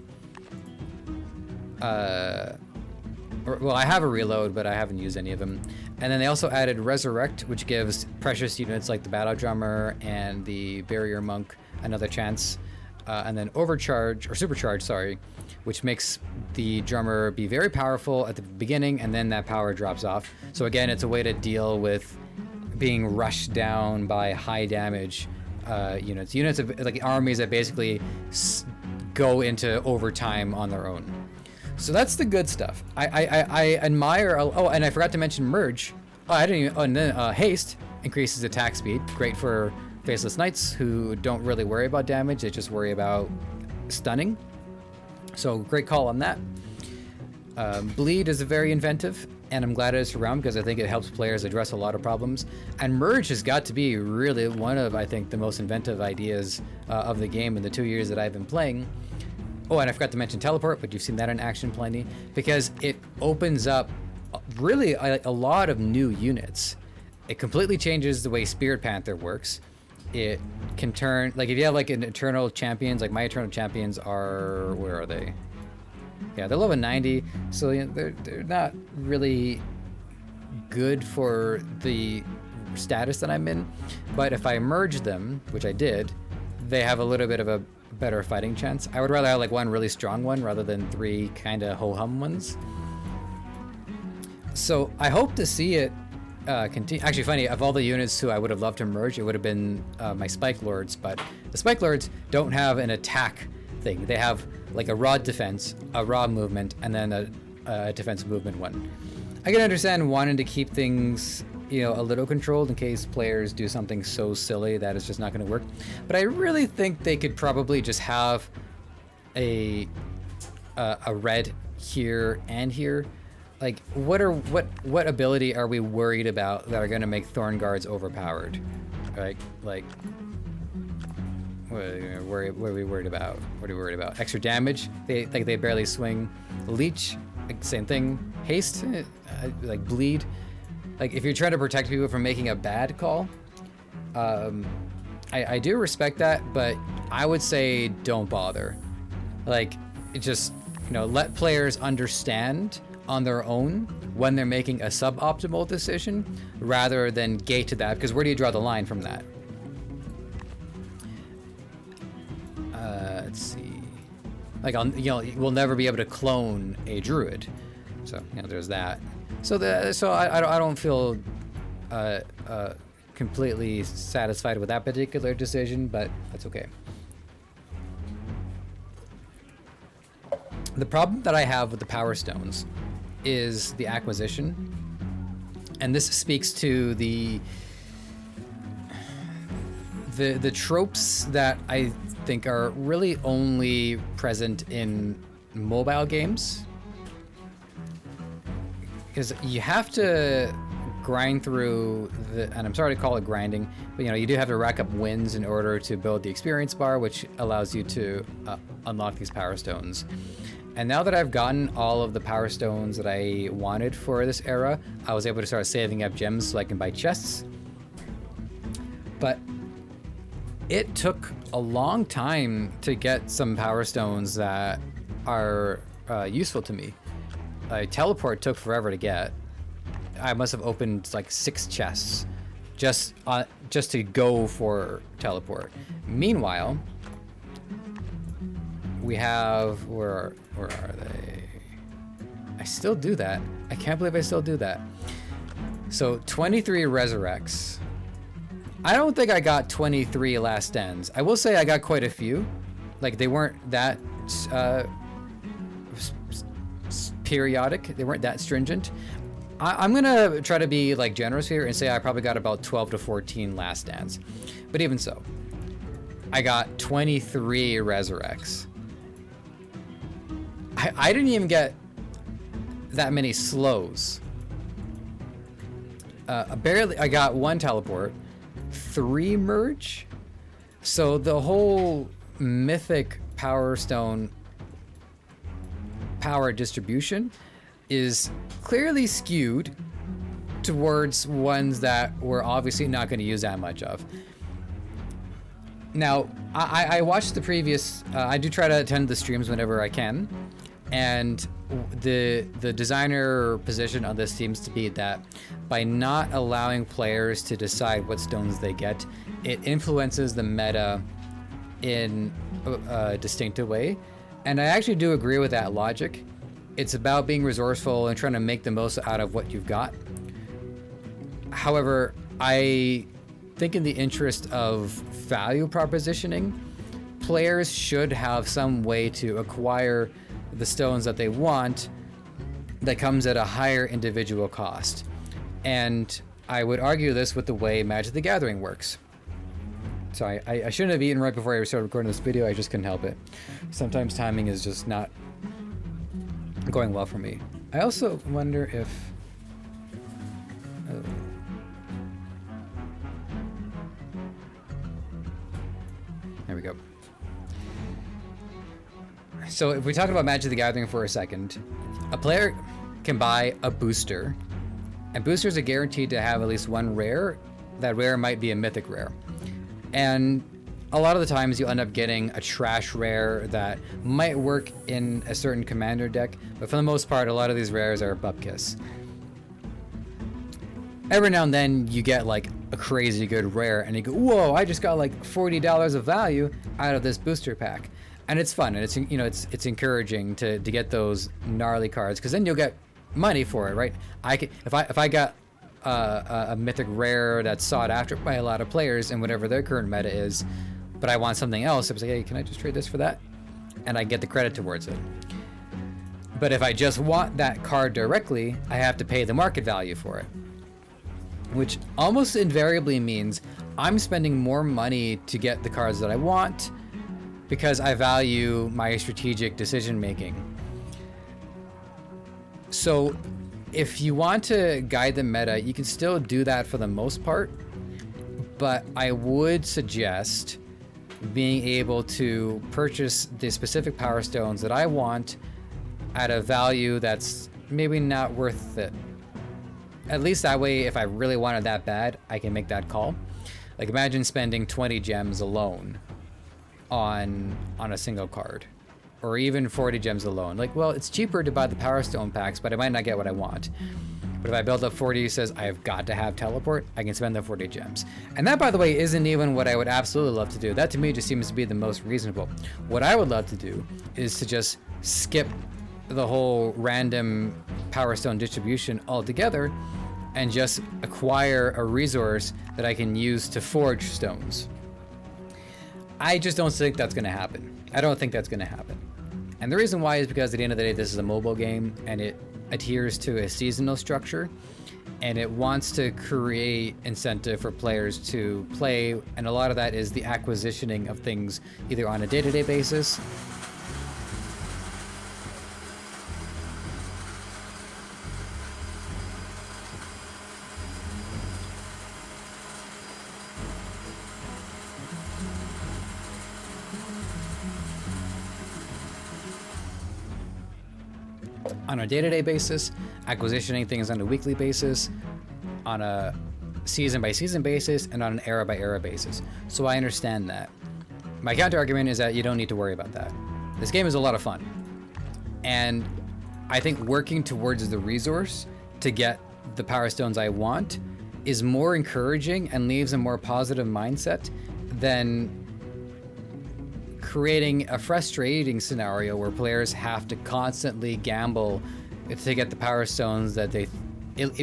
Well, I have a reload, but I haven't used any of them. And then they also added Resurrect, which gives precious units like the Battle Drummer and the Barrier Monk another chance. And then Supercharge, which makes the Drummer be very powerful at the beginning, and then that power drops off. So again, it's a way to deal with being rushed down by high damage units of like armies that basically go into overtime on their own. So that's the good stuff. I admire. Oh, and I forgot to mention Merge. Oh, I didn't even. Oh, and then Haste increases attack speed. Great for Faceless Knights who don't really worry about damage. They just worry about stunning. So great call on that. Bleed is very inventive, and I'm glad it's around because I think it helps players address a lot of problems. And Merge has got to be really one of, I think, the most inventive ideas of the game in the 2 years that I've been playing. Oh, and I forgot to mention Teleport, but you've seen that in action plenty, because it opens up really a lot of new units. It completely changes the way Spirit Panther works. It can turn, like if you have like an Eternal Champions, like my Eternal Champions are, where are they? Yeah, they're level 90, so they're not really good for the status that I'm in. But if I merge them, which I did, they have a little bit of a better fighting chance. I would rather have like one really strong one rather than three kind of ho-hum ones. So I hope to see it continue. Actually, funny, of all the units who I would have loved to merge, it would have been my Spike Lords, but the Spike Lords don't have an attack thing. They have like a raw defense, a raw movement, and then a defense movement one. I can understand wanting to keep things, a little controlled in case players do something so silly that it's just not going to work. But I really think they could probably just have a red here and here. Like, what ability are we worried about that are going to make Thorn Guards overpowered? Right? Like, what are we worried about? What are we worried about? Extra damage? They barely swing. Leech, like, same thing. Haste, like bleed. Like, if you're trying to protect people from making a bad call, I do respect that, but I would say don't bother. Like, it just, let players understand on their own when they're making a suboptimal decision rather than gate to that, because where do you draw the line from that? Let's see. Like, we'll never be able to clone a druid. So, there's that. So I don't feel completely satisfied with that particular decision, but that's okay. The problem that I have with the Power Stones is the acquisition, and this speaks to the tropes that I think are really only present in mobile games. Because you have to grind through and I'm sorry to call it grinding, but you do have to rack up wins in order to build the experience bar, which allows you to unlock these Power Stones. And now that I've gotten all of the power stones that I wanted for this era, I was able to start saving up gems so I can buy chests. But it took a long time to get some power stones that are useful to me. Teleport took forever to get. I must have opened like 6 chests just to go for teleport. Meanwhile, we have, where are they? I still do that. I can't believe I still do that. So 23 resurrects. I don't think I got 23 last stands. I will say I got quite a few. Like, they weren't that periodic. They weren't that stringent. I'm gonna try to be like generous here and say I probably got about 12 to 14 last stands. But even so, I got 23 resurrects. I didn't even get that many slows. Barely. I got 1 teleport, 3 merge. So the whole mythic power stone power distribution is clearly skewed towards ones that we're obviously not going to use that much of. Now, I watched the previous, I do try to attend the streams whenever I can, and the designer position on this seems to be that by not allowing players to decide what stones they get, it influences the meta in a distinctive way. And I actually do agree with that logic. It's about being resourceful and trying to make the most out of what you've got. However, I think in the interest of value propositioning, players should have some way to acquire the stones that they want that comes at a higher individual cost. And I would argue this with the way Magic the Gathering works. So I shouldn't have eaten right before I started recording this video. I just couldn't help it. Sometimes timing is just not going well for me. I also wonder if... there we go. So if we talk about Magic the Gathering for a second, a player can buy a booster, and boosters are guaranteed to have at least 1 rare. That rare might be a mythic rare. And a lot of the times you'll end up getting a trash rare that might work in a certain commander deck, but for the most part, a lot of these rares are bupkis. Every now and then you get like a crazy good rare and you go, whoa, I just got like $40 of value out of this booster pack. And it's fun, and it's, you know, it's encouraging to get those gnarly cards, because then you'll get money for it, right? If I got a mythic rare that's sought after by a lot of players and whatever their current meta is, but I want something else, I was like, hey, can I just trade this for that? And I get the credit towards it. But if I just want that card directly, I have to pay the market value for it, which almost invariably means I'm spending more money to get the cards that I want because I value my strategic decision making. So if you want to guide the meta, you can still do that for the most part, but I would suggest being able to purchase the specific power stones that I want at a value that's maybe not worth it. At least that way, if I really wanted that bad, I can make that call. Like, imagine spending 20 gems alone on a single card, or even 40 gems alone. Like, well, it's cheaper to buy the Power Stone packs, but I might not get what I want. But if I build up 40 says I have got to have teleport, I can spend the 40 gems. And that, by the way, isn't even what I would absolutely love to do. That to me just seems to be the most reasonable. What I would love to do is to just skip the whole random Power Stone distribution altogether and just acquire a resource that I can use to forge stones. I just don't think that's going to happen. I don't think that's going to happen. And the reason why is because at the end of the day, this is a mobile game and it adheres to a seasonal structure, and it wants to create incentive for players to play, and a lot of that is the acquisitioning of things either on a day-to-day basis on a day-to-day basis, acquisitioning things on a weekly basis, on a season-by-season basis, and on an era-by-era basis. So I understand that. My counter-argument is that you don't need to worry about that. This game is a lot of fun. And I think working towards the resource to get the Power Stones I want is more encouraging and leaves a more positive mindset than creating a frustrating scenario where players have to constantly gamble to get the Power Stones that they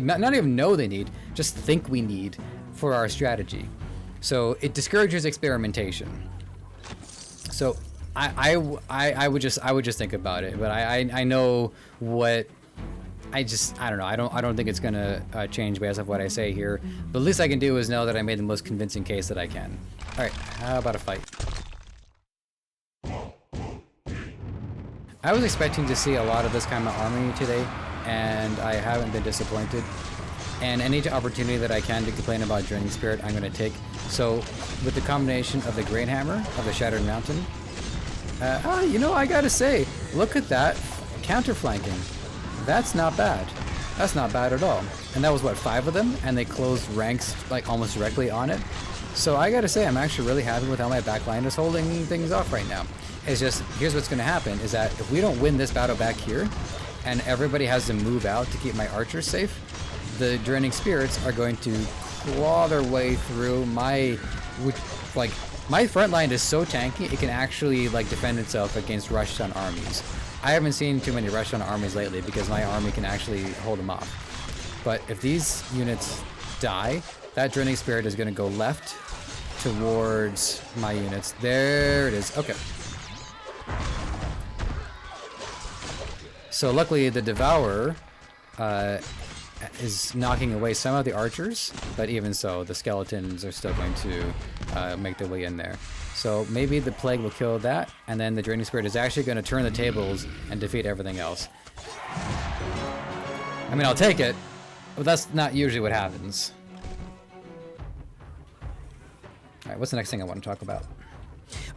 not even know they need, just think we need for our strategy. So it discourages experimentation. So I would just think about it, but I know what I don't know. I don't think it's gonna change based off what I say here. But the least I can do is know that I made the most convincing case that I can. All right, how about a fight? I was expecting to see a lot of this kind of army today, and I haven't been disappointed. And any opportunity that I can to complain about Draining Spirit, I'm going to take. So, with the combination of the Great Hammer, of the Shattered Mountain, you know, I gotta say, look at that counter-flanking. That's not bad. That's not bad at all. And that was, what, 5 of them? And they closed ranks, like, almost directly on it. So I gotta say, I'm actually really happy with how my backline is holding things off right now. It's just, here's what's gonna happen, is that if we don't win this battle back here, and everybody has to move out to keep my archers safe, the Draining Spirits are going to claw their way through my front line is so tanky, it can actually, like, defend itself against rushed-on armies. I haven't seen too many rushed-on armies lately because my army can actually hold them off. But if these units die, that Draining Spirit is going to go left towards my units. There it is. Okay. So luckily the Devourer is knocking away some of the archers, but even so, the skeletons are still going to make their way in there. So maybe the Plague will kill that, and then the Draining Spirit is actually going to turn the tables and defeat everything else. I mean, I'll take it, but that's not usually what happens. Alright, what's the next thing I want to talk about?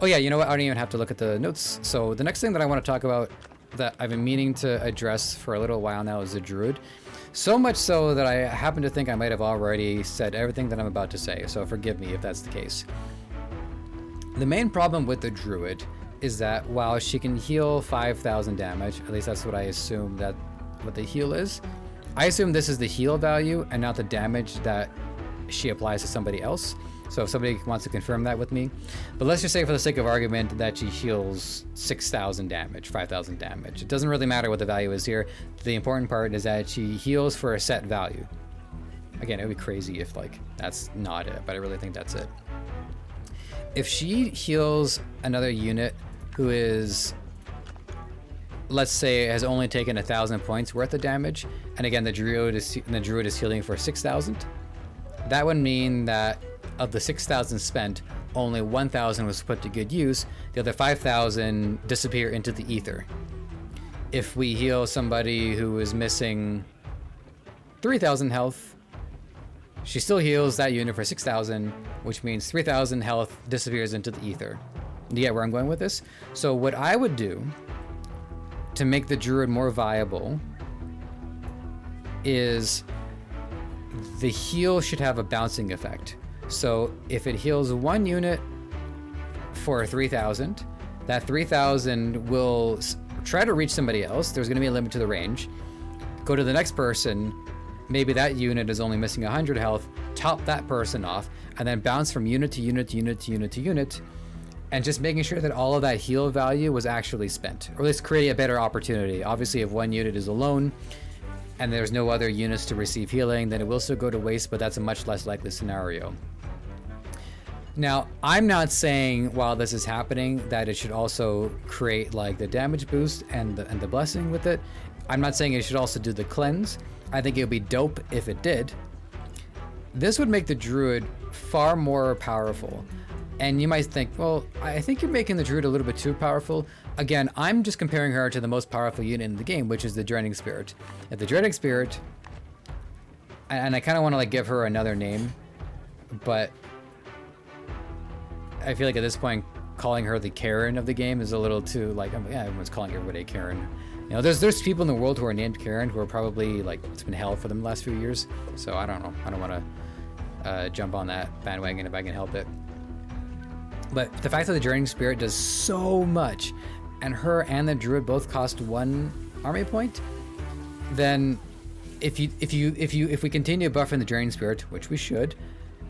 Oh yeah, you know what? I don't even have to look at the notes. So the next thing that I want to talk about that I've been meaning to address for a little while now is the Druid. So much so that I happen to think I might have already said everything that I'm about to say, so forgive me if that's the case. The main problem with the Druid is that while she can heal 5,000 damage, at least that's what I assume that what the heal is, I assume this is the heal value and not the damage that she applies to somebody else. So if somebody wants to confirm that with me. But let's just say for the sake of argument that she heals 6,000 damage, 5,000 damage. It doesn't really matter what the value is here. The important part is that she heals for a set value. Again, it would be crazy if, like, that's not it, but I really think that's it. If she heals another unit who is, let's say, has only taken 1,000 points worth of damage, and again the druid is healing for 6,000, that would mean that of the 6,000 spent, only 1,000 was put to good use. The other 5,000 disappear into the ether. If we heal somebody who is missing 3,000 health, she still heals that unit for 6,000, which means 3,000 health disappears into the ether. Do you get where I'm going with this? So what I would do to make the druid more viable is the heal should have a bouncing effect. So if it heals one unit for 3,000, that 3,000 will try to reach somebody else. There's going to be a limit to the range. Go to the next person. Maybe that unit is only missing 100 health. Top that person off, and then bounce from unit to unit to unit to unit to unit, and just making sure that all of that heal value was actually spent, or at least create a better opportunity. Obviously, if one unit is alone and there's no other units to receive healing, then it will still go to waste, but that's a much less likely scenario. Now, I'm not saying while this is happening that it should also create like the damage boost and the blessing with it. I'm not saying it should also do the cleanse. I think it would be dope if it did. This would make the druid far more powerful. And you might think, well, I think you're making the druid a little bit too powerful. Again, I'm just comparing her to the most powerful unit in the game, which is the Draining Spirit. If the Draining Spirit, and I kind of want to like give her another name, but I feel like at this point, calling her the Karen of the game is a little too like, yeah, everyone's calling everybody a Karen. You know, there's people in the world who are named Karen who are probably like, it's been hell for them the last few years. So I don't know. I don't want to jump on that bandwagon if I can help it. But the fact that the Journeying Spirit does so much, and her and the Druid both cost 1 army point, then if we continue buffing the Journeying Spirit, which we should,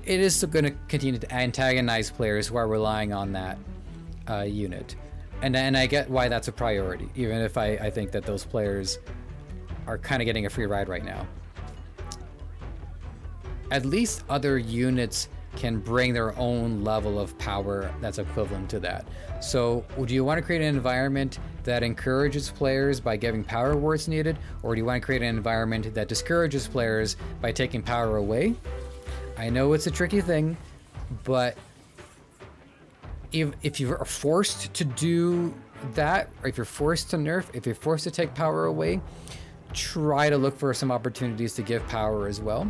it is still going to continue to antagonize players who are relying on that unit. And I get why that's a priority, even if I think that those players are kind of getting a free ride right now. At least other units can bring their own level of power that's equivalent to that. So do you want to create an environment that encourages players by giving power where it's needed, or do you want to create an environment that discourages players by taking power away? I know it's a tricky thing, but if you are forced to do that, or if you're forced to nerf, if you're forced to take power away, try to look for some opportunities to give power as well.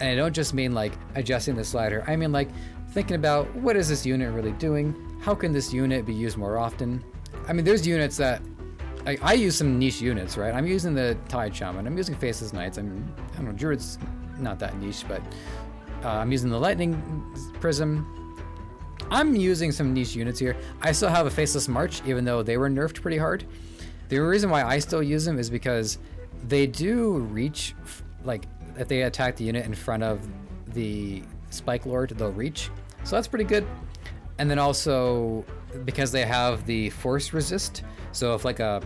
And I don't just mean like adjusting the slider. I mean like thinking about, what is this unit really doing? How can this unit be used more often? I mean, there's units that I use some niche units, right? I'm using the Tide Shaman. I'm using Faceless Knights. I don't know, Druid's not that niche, but I'm using the Lightning Prism. I'm using some niche units here. I still have a Faceless March, even though they were nerfed pretty hard. The reason why I still use them is because they do reach, like, if they attack the unit in front of the Spike Lord, they'll reach. So that's pretty good. And then also, because they have the force resist, so if like a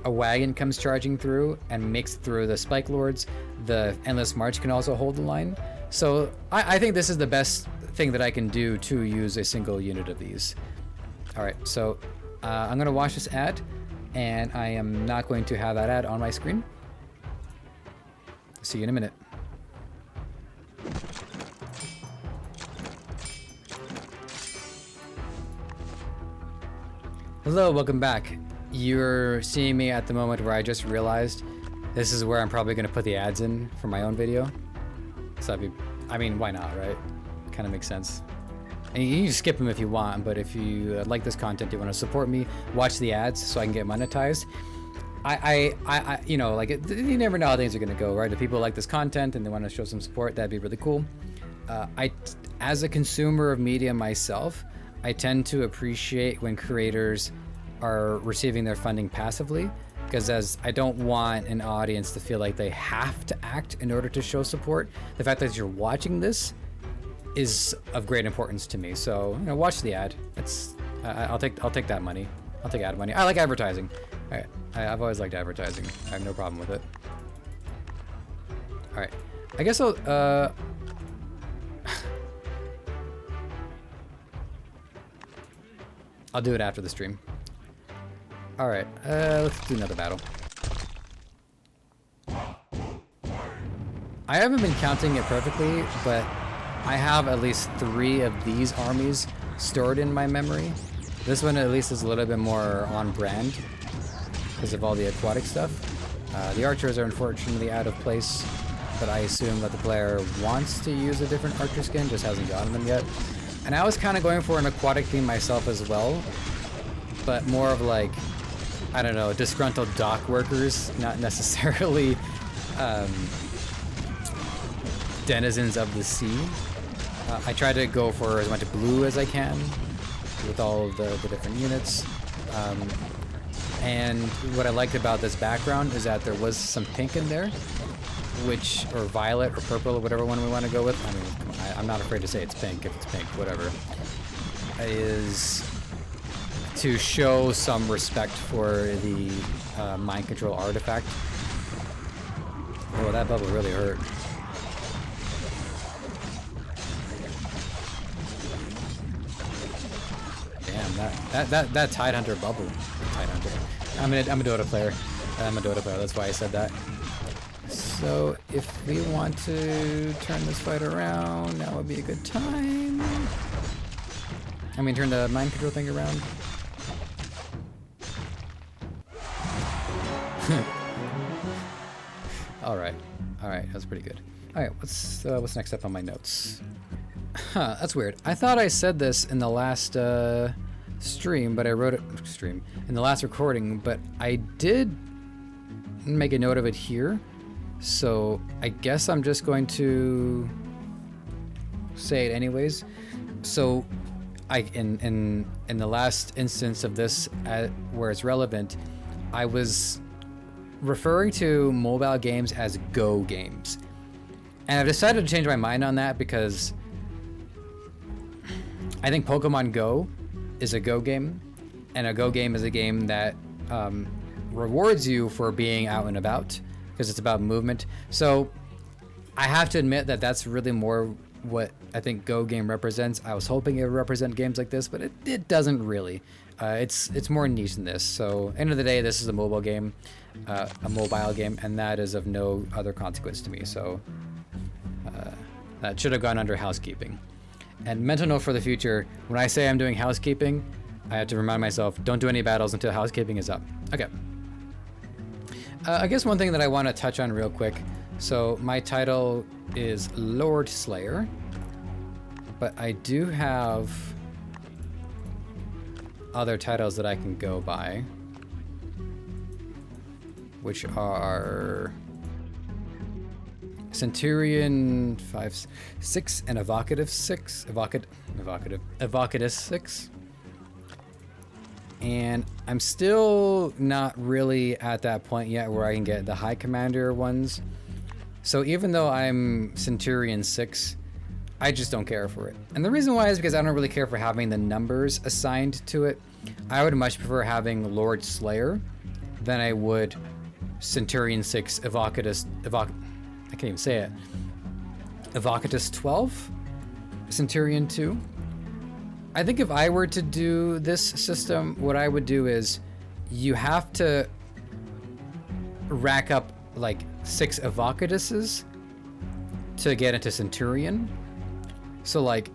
wagon comes charging through and makes it through the Spike Lords, the Endless March can also hold the line. So I think this is the best thing that I can do to use a single unit of these. All right, so I'm gonna watch this ad, and I am not going to have that ad on my screen. See you in a minute. Hello, welcome back. You're seeing me at the moment where I just realized this is where I'm probably going to put the ads in for my own video. So I mean, why not, right? Kind of makes sense. And you can skip them if you want, but if you like this content, you want to support me, watch the ads so I can get monetized. I you know, like, you never know how things are going to go, right? If people like this content and they want to show some support, that'd be really cool. As a consumer of media myself, I tend to appreciate when creators are receiving their funding passively, because as I don't want an audience to feel like they have to act in order to show support. The fact that you're watching this is of great importance to me. So, you know, watch the ad. I'll take that money. I'll take ad money. I like advertising. All right. I've always liked advertising. I have no problem with it. All right. I guess I'll do it after the stream. All right, let's do another battle. I haven't been counting it perfectly, but I have at least 3 of these armies stored in my memory. This one at least is a little bit more on brand because of all the aquatic stuff. The archers are unfortunately out of place, but I assume that the player wants to use a different archer skin, just hasn't gotten them yet. And I was kind of going for an aquatic theme myself as well, but more of like, I don't know, disgruntled dock workers, not necessarily denizens of the sea. I try to go for as much blue as I can with all of the different units. And what I liked about this background is that there was some pink in there, or violet or purple or whatever one we want to go with. I mean, I'm not afraid to say it's pink if it's pink, whatever. Is to show some respect for the mind control artifact. Oh, that bubble really hurt. Damn, that Tide Hunter bubble. Tide Hunter. I'm a Dota player. I'm a Dota player. That's why I said that. So if we want to turn this fight around, now would be a good time. I mean, turn the mind control thing around. All right, that's pretty good. All right, what's next up on my notes? Huh, that's weird. I thought I said this in the last stream, but I wrote it in the last recording, but I did make a note of it here. So I guess I'm just going to say it anyways. So in the last instance of this, where it's relevant, I was referring to mobile games as Go games, and I've decided to change my mind on that because I think Pokemon Go is a Go game, and a Go game is a game that rewards you for being out and about because it's about movement. So I have to admit that that's really more what I think Go game represents. I was hoping it would represent games like this, but it doesn't really. It's more niche than this. So end of the day, this is a mobile game, and that is of no other consequence to me. So that should have gone under housekeeping. And mental note for the future, when I say I'm doing housekeeping, I have to remind myself, don't do any battles until housekeeping is up. Okay. I guess one thing that I want to touch on real quick. So my title is Lord Slayer, but I do have other titles that I can go by, which are Centurion 5-6 and Evocative 6. Evocatus 6. And I'm still not really at that point yet where I can get the High Commander ones. So even though I'm Centurion 6, I just don't care for it. And the reason why is because I don't really care for having the numbers assigned to it. I would much prefer having Lord Slayer than I would Centurion 6 I can't even say it. Evocatus 12, Centurion 2. I think if I were to do this system, what I would do is you have to rack up like 6 Evocatuses to get into Centurion. So like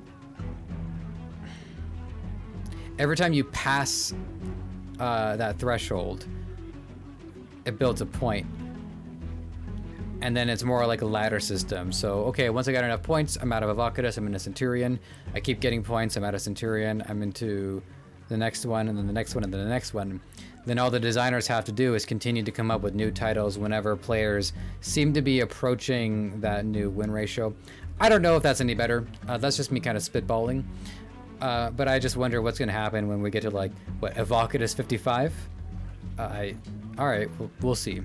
every time you pass that threshold, it builds a point. And then it's more like a ladder system. So, okay, once I got enough points, I'm out of Evocatus, I'm into Centurion. I keep getting points, I'm out of Centurion, I'm into the next one, and then the next one, and then the next one. Then all the designers have to do is continue to come up with new titles whenever players seem to be approaching that new win ratio. I don't know if that's any better. That's just me kind of spitballing. But I just wonder what's going to happen when we get to, like, what, Evocatus 55? Alright, we'll see.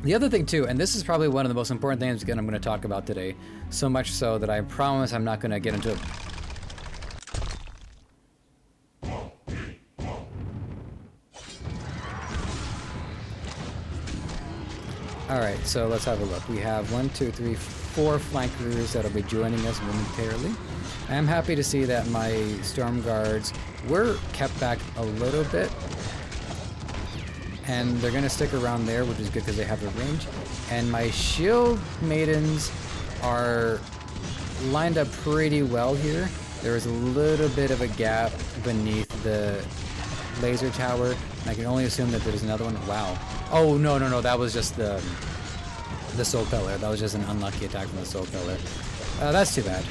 The other thing too, and this is probably one of the most important things again I'm going to talk about today, so much so that I promise I'm not going to get into it. Alright, so let's have a look. We have 4 flankers that'll be joining us momentarily. I am happy to see that my Storm Guards were kept back a little bit. And they're going to stick around there, which is good because they have the range. And my Shield Maidens are lined up pretty well here. There is a little bit of a gap beneath the laser tower. And I can only assume that there's another one. Wow. Oh, no. That was just the Soul Pillar. That was just an unlucky attack from the Soul Pillar. That's too bad.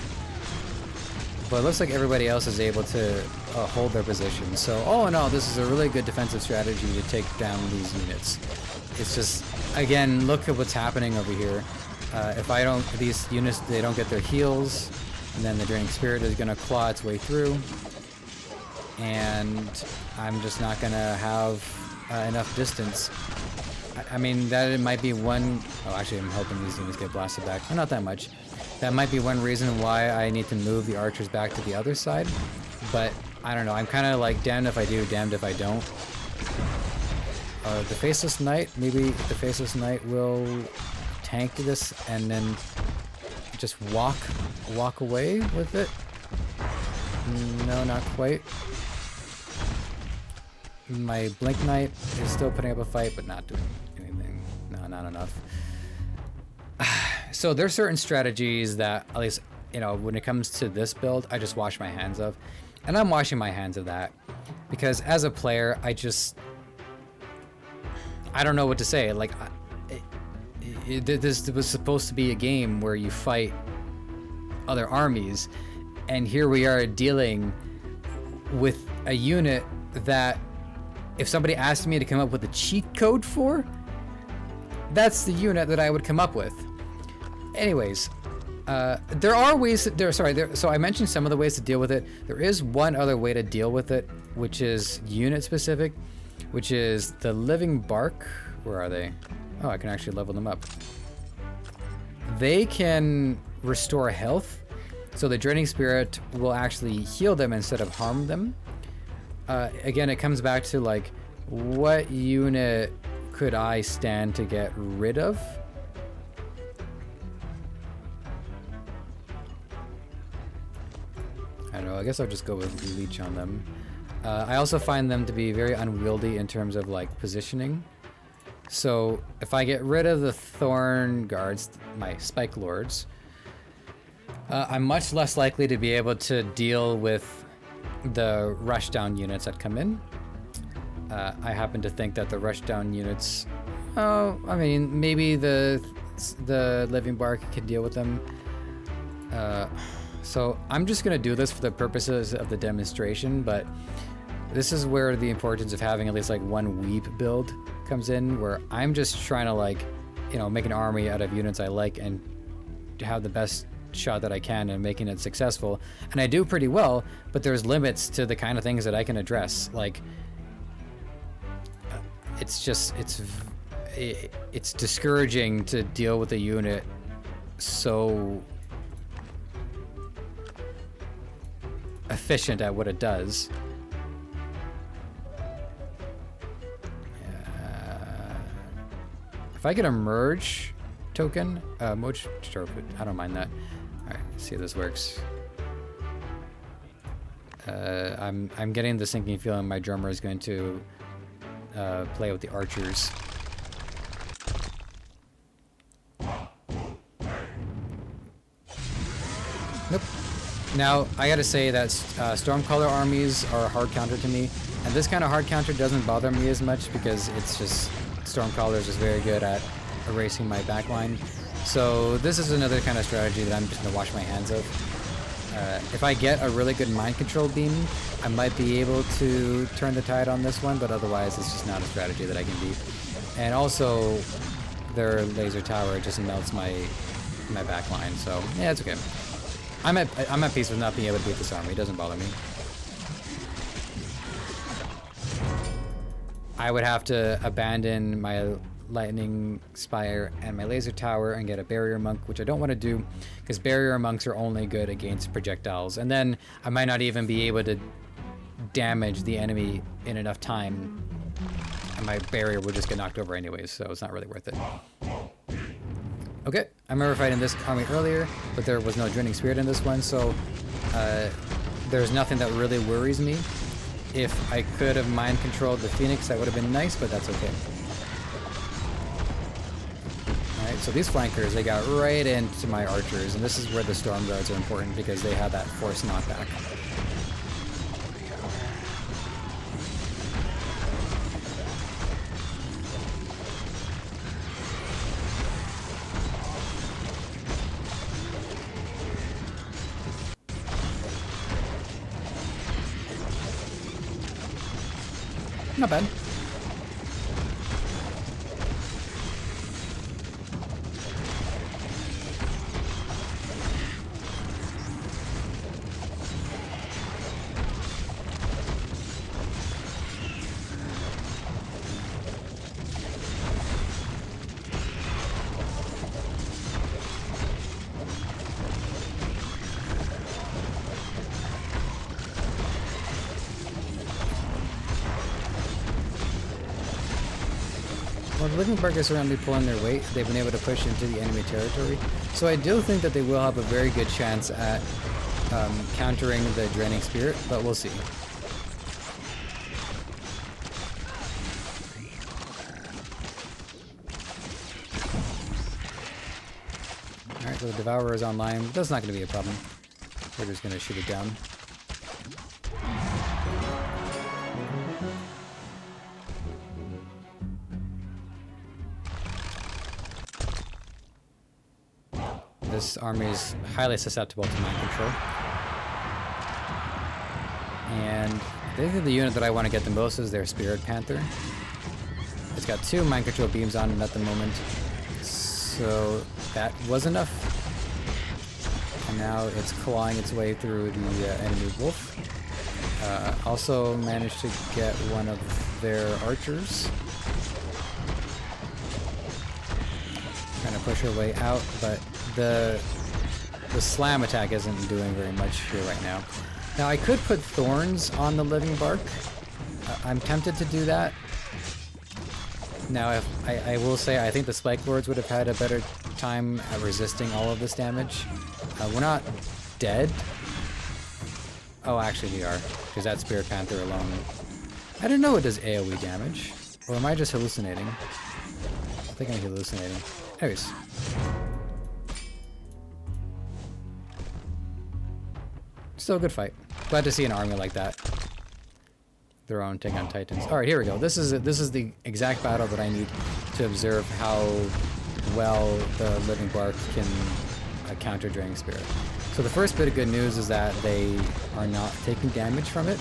But it looks like everybody else is able to hold their position. So all in all, this is a really good defensive strategy to take down these units. It's just, again, look at what's happening over here. If these units, they don't get their heals, and then the Draining Spirit is going to claw its way through. And I'm just not going to have enough distance. I mean, that it might be one... Oh, actually, I'm hoping these units get blasted back. Well, not that much. That might be one reason why I need to move the archers back to the other side. But, I don't know. I'm kind of like, damned if I do, damned if I don't. The Faceless Knight. Maybe the Faceless Knight will tank this and then just walk away with it. No, not quite. My Blink Knight is still putting up a fight, but not doing anything. No, not enough. So there's certain strategies that, at least, when it comes to this build, I just wash my hands of. And I'm washing my hands of that. Because as a player, I don't know what to say. Like, this was supposed to be a game where you fight other armies. And here we are dealing with a unit that if somebody asked me to come up with a cheat code for, that's the unit that I would come up with. Anyways, there are ways that so I mentioned some of the ways to deal with it. There is one other way to deal with it, which is unit specific, which is the living bark. Where are they? Oh, I can actually level them up. They can restore health, so the draining spirit will actually heal them instead of harm them. Again, it comes back to like, what unit could I stand to get rid of? I don't know, I guess I'll just go with leech on them. I also find them to be very unwieldy in terms of like positioning. So if I get rid of the thorn guards, my spike lords, I'm much less likely to be able to deal with the rushdown units that come in. I happen to think that the rushdown units, I mean, maybe the living bark can deal with them. So I'm just gonna do this for the purposes of the demonstration, but this is where the importance of having at least like one weep build comes in, where I'm just trying to like, you know, make an army out of units I like and have the best shot that I can and making it successful. And I do pretty well, but there's limits to the kind of things that I can address. Like, it's just, it's discouraging to deal with a unit so efficient at what it does. If I get a merge token, merge token, I don't mind that. All right, let's see if this works. I'm getting the sinking feeling my drummer is going to play with the archers. Nope. Now, I gotta say that Stormcaller armies are a hard counter to me, and this kind of hard counter doesn't bother me as much because it's just, Stormcaller is just very good at erasing my backline. So this is another kind of strategy that I'm just gonna wash my hands of. If I get a really good mind control beam, I might be able to turn the tide on this one, but otherwise it's just not a strategy that I can beat. And also, their laser tower just melts my backline, so yeah, it's okay. I'm at peace with not being able to beat this army. It doesn't bother me. I would have to abandon my lightning spire and my laser tower and get a barrier monk, which I don't want to do because barrier monks are only good against projectiles, and then I might not even be able to damage the enemy in enough time, and my barrier would just get knocked over anyways, so it's not really worth it. Okay, I remember fighting this army earlier, but there was no draining spirit in this one, so there's nothing that really worries me. If I could have mind controlled the Phoenix, that would have been nice, but that's okay. Alright, so these flankers, they got right into my archers, and this is where the storm guards are important because they have that force knockback. Not bad. Well, the living bark is currently pulling their weight. They've been able to push into the enemy territory. So I do think that they will have a very good chance at countering the draining spirit, but we'll see. Alright, so the Devourer is online. That's not going to be a problem. We're just going to shoot it down. This army is highly susceptible to mind control. And I think the unit that I want to get the most is their Spirit Panther. It's got 2 mind control beams on it at the moment, so that was enough. And now it's clawing its way through the enemy wolf. Also managed to get one of their archers. Trying to push her way out, but the slam attack isn't doing very much here right now. Now I could put thorns on the living bark. I'm tempted to do that. Now if I will say I think the Spike Lords would have had a better time at resisting all of this damage. We're not dead. Oh, actually we are, because that Spirit Panther alone. I don't know it does AoE damage. Or am I just hallucinating? I think I'm hallucinating. Anyways. Still a good fight. Glad to see an army like that. Their own take on Titans. Alright, here we go. This is the exact battle that I need to observe how well the Living Bark can counter Draining Spirit. So the first bit of good news is that they are not taking damage from it.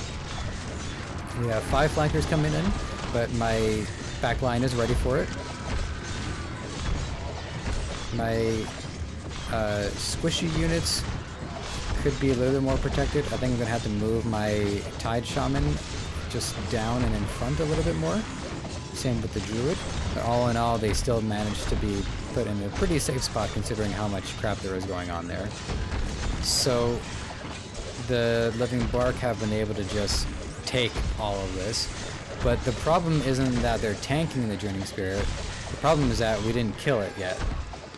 We have 5 flankers coming in, but my back line is ready for it. My squishy units could be a little bit more protected. I think I'm gonna have to move my Tide Shaman just down and in front a little bit more. Same with the Druid. But all in all, they still managed to be put in a pretty safe spot considering how much crap there is going on there. So the Living Bark have been able to just take all of this. But the problem isn't that they're tanking the Draining Spirit. The problem is that we didn't kill it yet.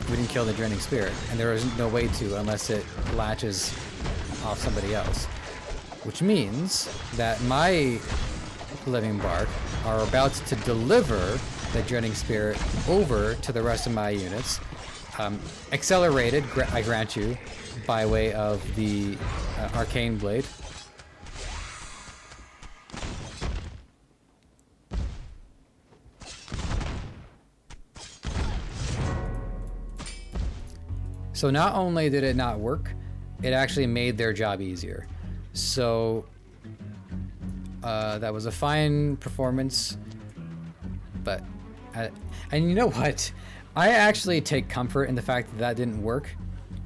We didn't kill the Draining Spirit, and there is no way to unless it latches off somebody else. Which means that my Living Bark are about to deliver the Draining Spirit over to the rest of my units. Accelerated, I grant you, by way of the Arcane Blade. So not only did it not work, it actually made their job easier. So that was a fine performance, but and you know what? I actually take comfort in the fact that that didn't work,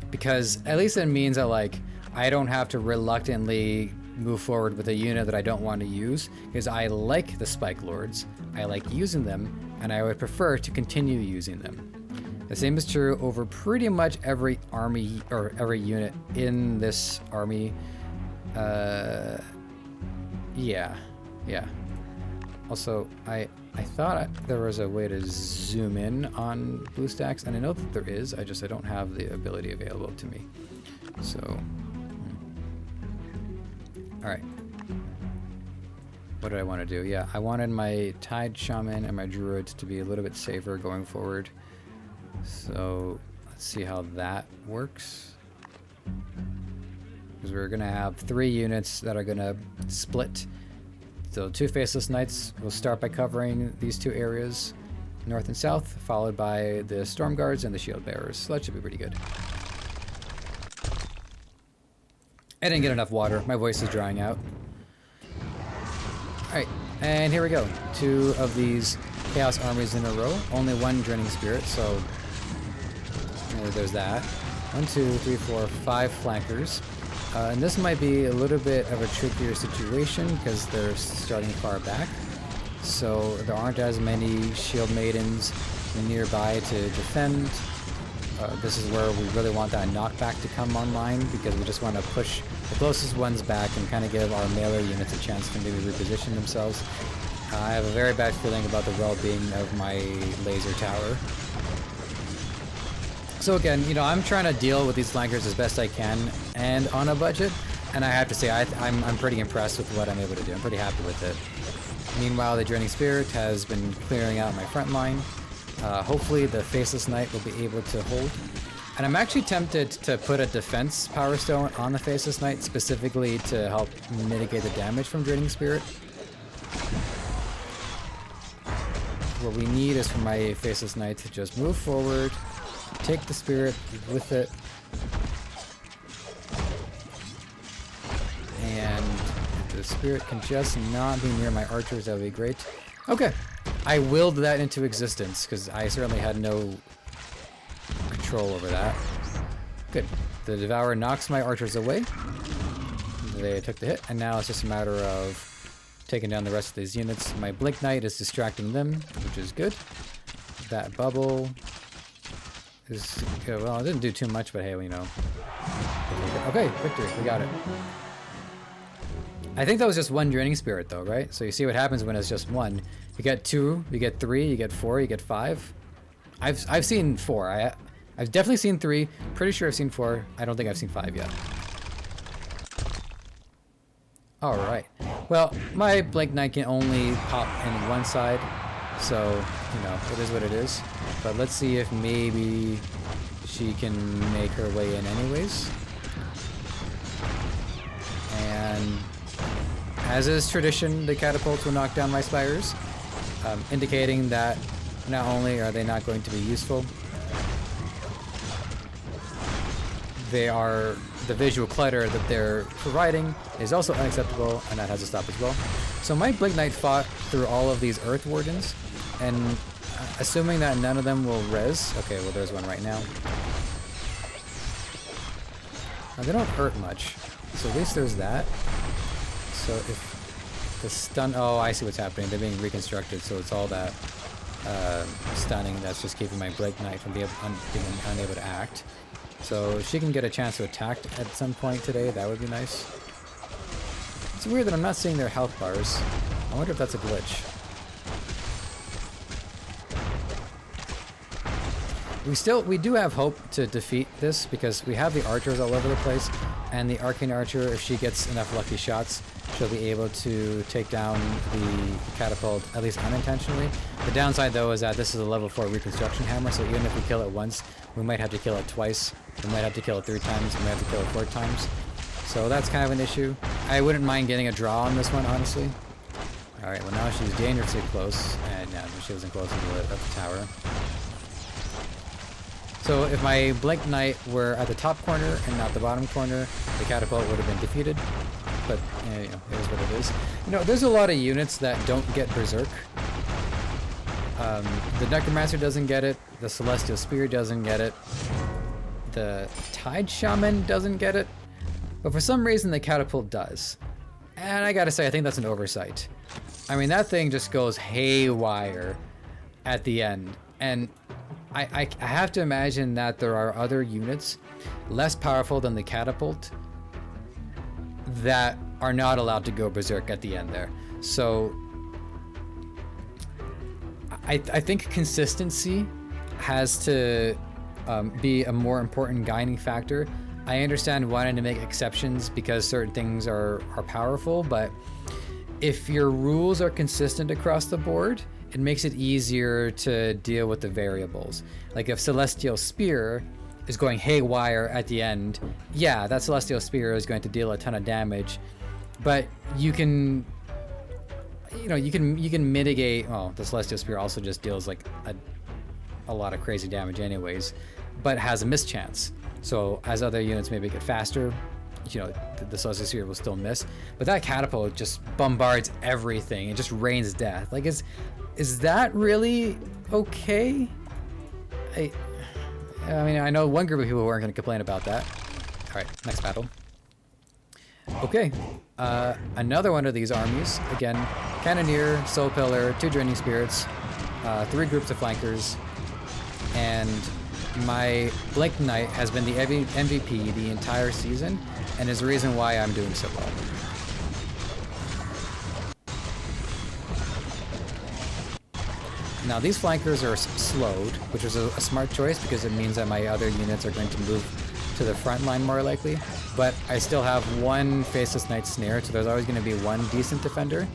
because at least it means that like I don't have to reluctantly move forward with a unit that I don't want to use, because I like the Spike Lords, I like using them, and I would prefer to continue using them. The same is true over pretty much every army or every unit in this army. Yeah. Also, I thought there was a way to zoom in on BlueStacks, and I know that there is. I don't have the ability available to me. So, all right. What did I want to do? Yeah, I wanted my Tide Shaman and my Druids to be a little bit safer going forward. So let's see how that works. Because we're gonna have 3 units that are gonna split. So 2 Faceless Knights will start by covering these 2 areas, north and south, followed by the Storm Guards and the Shield Bearers. So that should be pretty good. I didn't get enough water. My voice is drying out. Alright, and here we go. 2 of these Chaos armies in a row. Only 1 Draining Spirit, so there's that. 1, 2, 3, 4, 5 flankers. And this might be a little bit of a trickier situation because they're starting far back. So there aren't as many Shield Maidens nearby to defend. This is where we really want that knockback to come online, because we just want to push the closest ones back and kind of give our melee units a chance to maybe reposition themselves. I have a very bad feeling about the well-being of my laser tower. So again, you know, I'm trying to deal with these flankers as best I can and on a budget, and I have to say I'm pretty impressed with what I'm able to do. I'm pretty happy with it. Meanwhile, the Draining Spirit has been clearing out my front line. Hopefully the Faceless Knight will be able to hold. And I'm actually tempted to put a defense Power Stone on the Faceless Knight specifically to help mitigate the damage from Draining Spirit. What we need is for my Faceless Knight to just move forward, take the spirit with it, and the spirit can just not be near my archers, that would be great. Okay, I willed that into existence because I certainly had no control over that. Good. The Devourer knocks my archers away. They took the hit, and now it's just a matter of taking down the rest of these units. My Blink Knight is distracting them, which is good. That bubble is, well, it didn't do too much, but hey, you know. Okay, victory, we got it. I think that was just one Draining Spirit though, right? So you see what happens when it's just one. You get 2, you get 3, you get 4, you get 5. I've seen 4. I've definitely seen 3. Pretty sure I've seen 4. I don't think I've seen 5 yet. All right. Well, my Blink Knight can only pop in one side, so you know it is what it is. But let's see if maybe she can make her way in anyways. And as is tradition, the catapults will knock down my spires, indicating that not only are they not going to be useful, they are, the visual clutter that they're providing is also unacceptable, and that has to stop as well. So my Blink Knight fought through all of these Earth Wardens, and assuming that none of them will res, okay, well there's one right now. Now they don't hurt much, so at least there's that. So if the stun, oh I see what's happening, they're being reconstructed, so it's all that stunning that's just keeping my Blink Knight from being unable to act. So if she can get a chance to attack at some point today, that would be nice. It's weird that I'm not seeing their health bars. I wonder if that's a glitch. We do have hope to defeat this because we have the archers all over the place, and the Arcane Archer, if she gets enough lucky shots, she'll be able to take down the catapult, at least unintentionally. The downside though is that this is a level 4 reconstruction hammer, so even if we kill it once, we might have to kill it twice, we might have to kill it 3 times, we might have to kill it 4 times. So that's kind of an issue. I wouldn't mind getting a draw on this one, honestly. Alright, well now she's dangerously close, and no, she wasn't close to the tower. So if my Blink Knight were at the top corner and not the bottom corner, the catapult would have been defeated. But you know, it is what it is. You know, there's a lot of units that don't get Berserk. The Necromancer doesn't get it. The Celestial Spear doesn't get it. The Tide Shaman doesn't get it. But for some reason, the catapult does. And I gotta say, I think that's an oversight. I mean, that thing just goes haywire at the end. And I have to imagine that there are other units less powerful than the catapult that are not allowed to go berserk at the end there. So I think consistency has to be a more important guiding factor. I understand wanting to make exceptions because certain things are powerful, but if your rules are consistent across the board, it makes it easier to deal with the variables. Like if Celestial Spear is going haywire at the end, yeah, that Celestial Spear is going to deal a ton of damage, but you can, you know, you can mitigate. Oh, the Celestial Spear also just deals like a lot of crazy damage anyways, but has a miss chance. So as other units maybe get faster, you know, the Celestial Spear will still miss, but that catapult just bombards everything. It just rains death. Like, is that really okay? I mean, I know one group of people who aren't going to complain about that. All right, next battle. Okay, another one of these armies. Again, Cannoneer, Soul Pillar, 2 Draining Spirits, 3 groups of flankers, and my Blink Knight has been the MVP the entire season, and is the reason why I'm doing so well. Now these flankers are slowed, which is a smart choice because it means that my other units are going to move to the front line more likely, but I still have 1 Faceless Knight Snare, so there's always going to be 1 decent defender.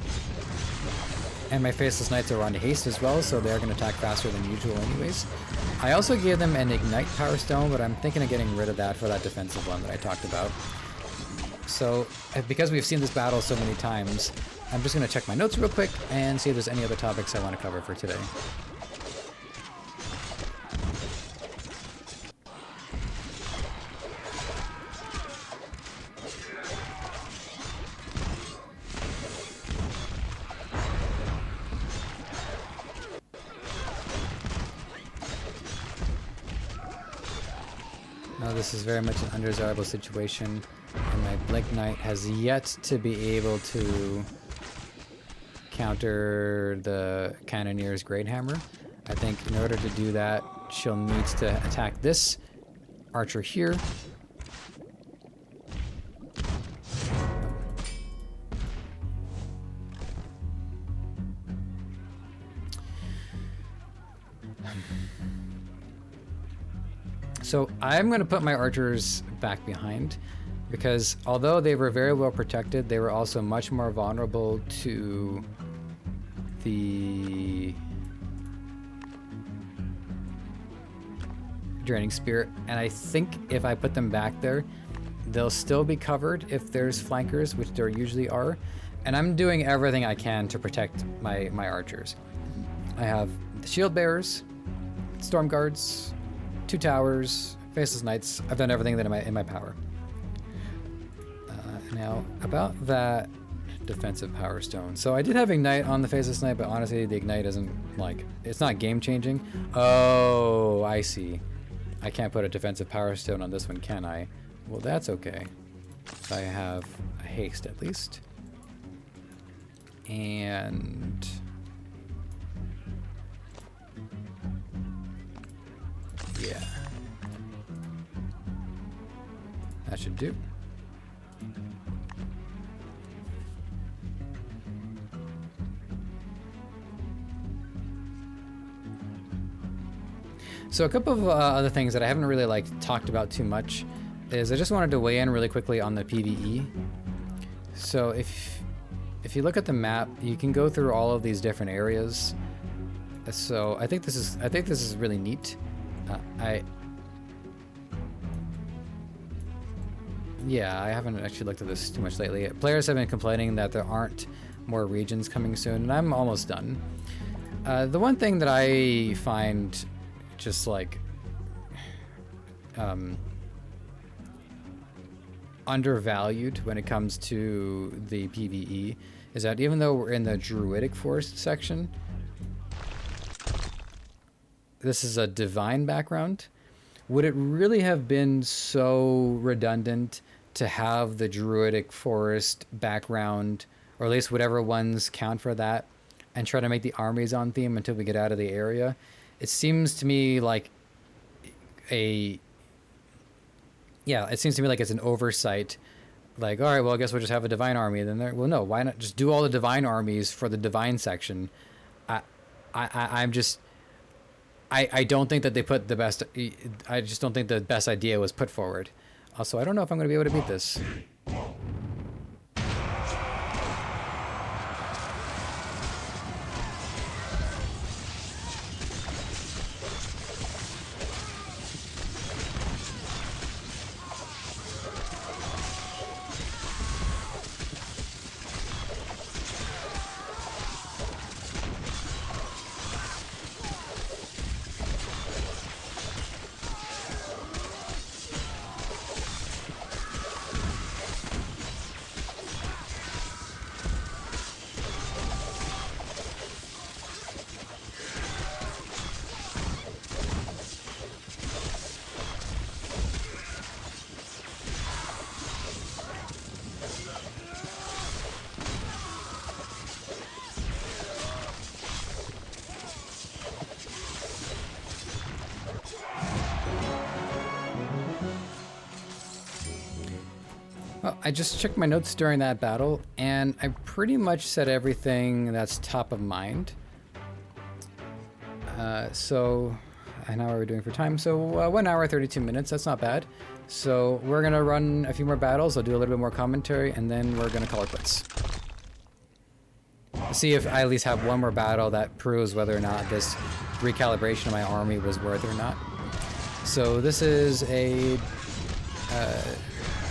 And my Faceless Knights are on haste as well, so they're going to attack faster than usual anyways. I also gave them an Ignite Power Stone, but I'm thinking of getting rid of that for that defensive one that I talked about. So, because we've seen this battle so many times, I'm just going to check my notes real quick and see if there's any other topics I want to cover for today. This is very much an undesirable situation, and my Blink Knight has yet to be able to counter the Cannoneer's Great Hammer. I think in order to do that, she'll need to attack this archer here. So I'm going to put my archers back behind, because although they were very well protected, they were also much more vulnerable to the Draining Spirit. And I think if I put them back there, they'll still be covered if there's flankers, which there usually are. And I'm doing everything I can to protect my archers. I have the shield bearers, storm guards, 2 towers, faceless knights. I've done everything that in my power. Now about that defensive power stone. So I did have ignite on the faceless knight, but honestly the ignite isn't like, it's not game changing. Oh, I see. I can't put a defensive power stone on this one, can I? Well, that's okay. So I have a haste at least. And yeah, that should do. So a couple of other things that I haven't really talked about too much is I just wanted to weigh in really quickly on the PvE. So if you look at the map, you can go through all of these different areas. So I think this is really neat. I haven't actually looked at this too much lately. Players have been complaining that there aren't more regions coming soon, and I'm almost done. The one thing that I find just undervalued when it comes to the PvE is that even though we're in the Druidic Forest section, this is a divine background. Would it really have been so redundant to have the Druidic Forest background, or at least whatever ones count for that, and try to make the armies on theme until we get out of the area? It seems to me like it's an oversight. Like, all right, well, I guess we'll just have a divine army. Then well, no, why not just do all the divine armies for the divine section? I don't think that they put the best. I just don't think the best idea was put forward. Also, I don't know if I'm going to be able to beat this. Well, I just checked my notes during that battle, and I pretty much said everything that's top of mind. And how are we doing for time? So 1 hour, 32 minutes, that's not bad. So we're gonna run a few more battles, I'll do a little bit more commentary, and then we're gonna call it quits. See if I at least have one more battle that proves whether or not this recalibration of my army was worth it or not. So this is a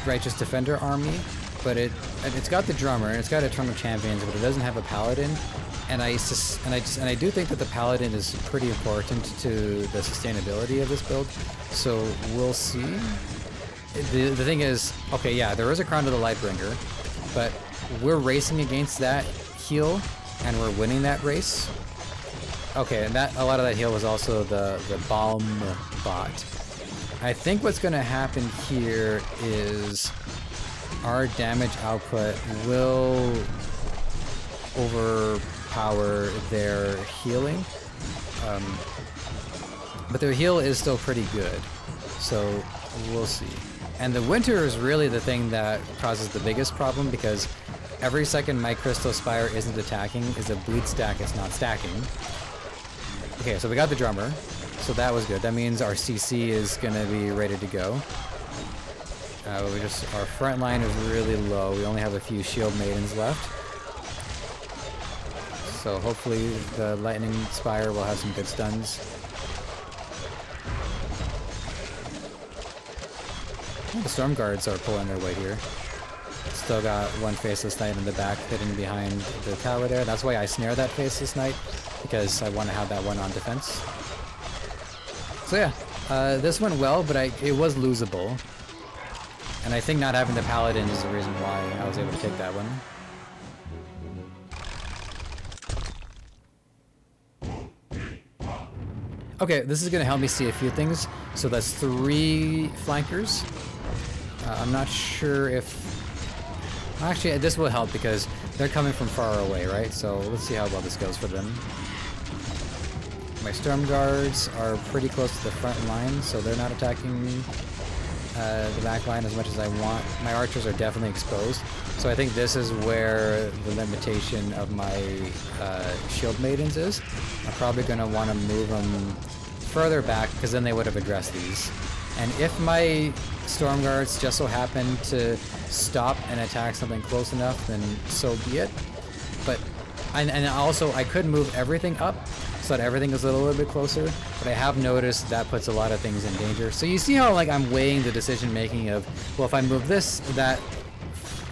Righteous Defender army, but it's got the drummer and it's got Eternal Champions, but it doesn't have a paladin. And I do think that the paladin is pretty important to the sustainability of this build. So we'll see. The thing is, okay, yeah, there is a Crown of the Lightbringer, but we're racing against that heal and we're winning that race. Okay, and a lot of that heal was also the Balm bot. I think what's going to happen here is our damage output will overpower their healing. But their heal is still pretty good, so we'll see. And the winter is really the thing that causes the biggest problem, because every second my Crystal Spire isn't attacking is a bleed stack it's not stacking. Okay, so we got the drummer, so that was good. That means our CC is gonna be ready to go. Our front line is really low. We only have a few shield maidens left. So hopefully the lightning spire will have some good stuns. The storm guards are pulling their weight here. Still got one faceless knight in the back hidden behind the tower there. That's why I snare that faceless knight, because I want to have that one on defense. So yeah, this went well, but it was losable. And I think not having the paladin is the reason why I was able to take that one. Okay, this is going to help me see a few things. So that's 3 flankers. I'm not sure if... Actually, this will help because they're coming from far away, right? So let's see how well this goes for them. My storm guards are pretty close to the front line, so they're not attacking the back line as much as I want. My archers are definitely exposed. So I think this is where the limitation of my shield maidens is. I'm probably going to want to move them further back, because then they would have addressed these. And if my storm guards just so happen to stop and attack something close enough, then so be it. But and also I could move everything up so that everything is a little bit closer, but I have noticed that puts a lot of things in danger. So you see how like I'm weighing the decision making of, well, if I move this, that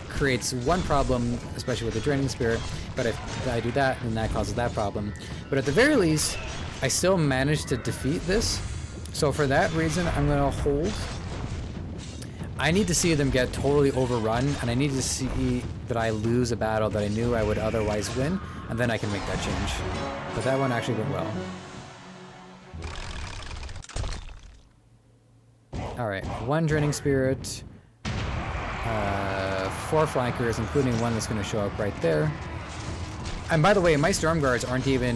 creates one problem, especially with the draining spirit, but if I do that, then that causes that problem. But at the very least, I still managed to defeat this. So for that reason, I'm gonna hold. I need to see them get totally overrun, and I need to see that I lose a battle that I knew I would otherwise win, and then I can make that change. But that one actually went well. Alright, 1 draining spirit, 4 flankers, including one that's going to show up right there. And by the way, my storm guards aren't even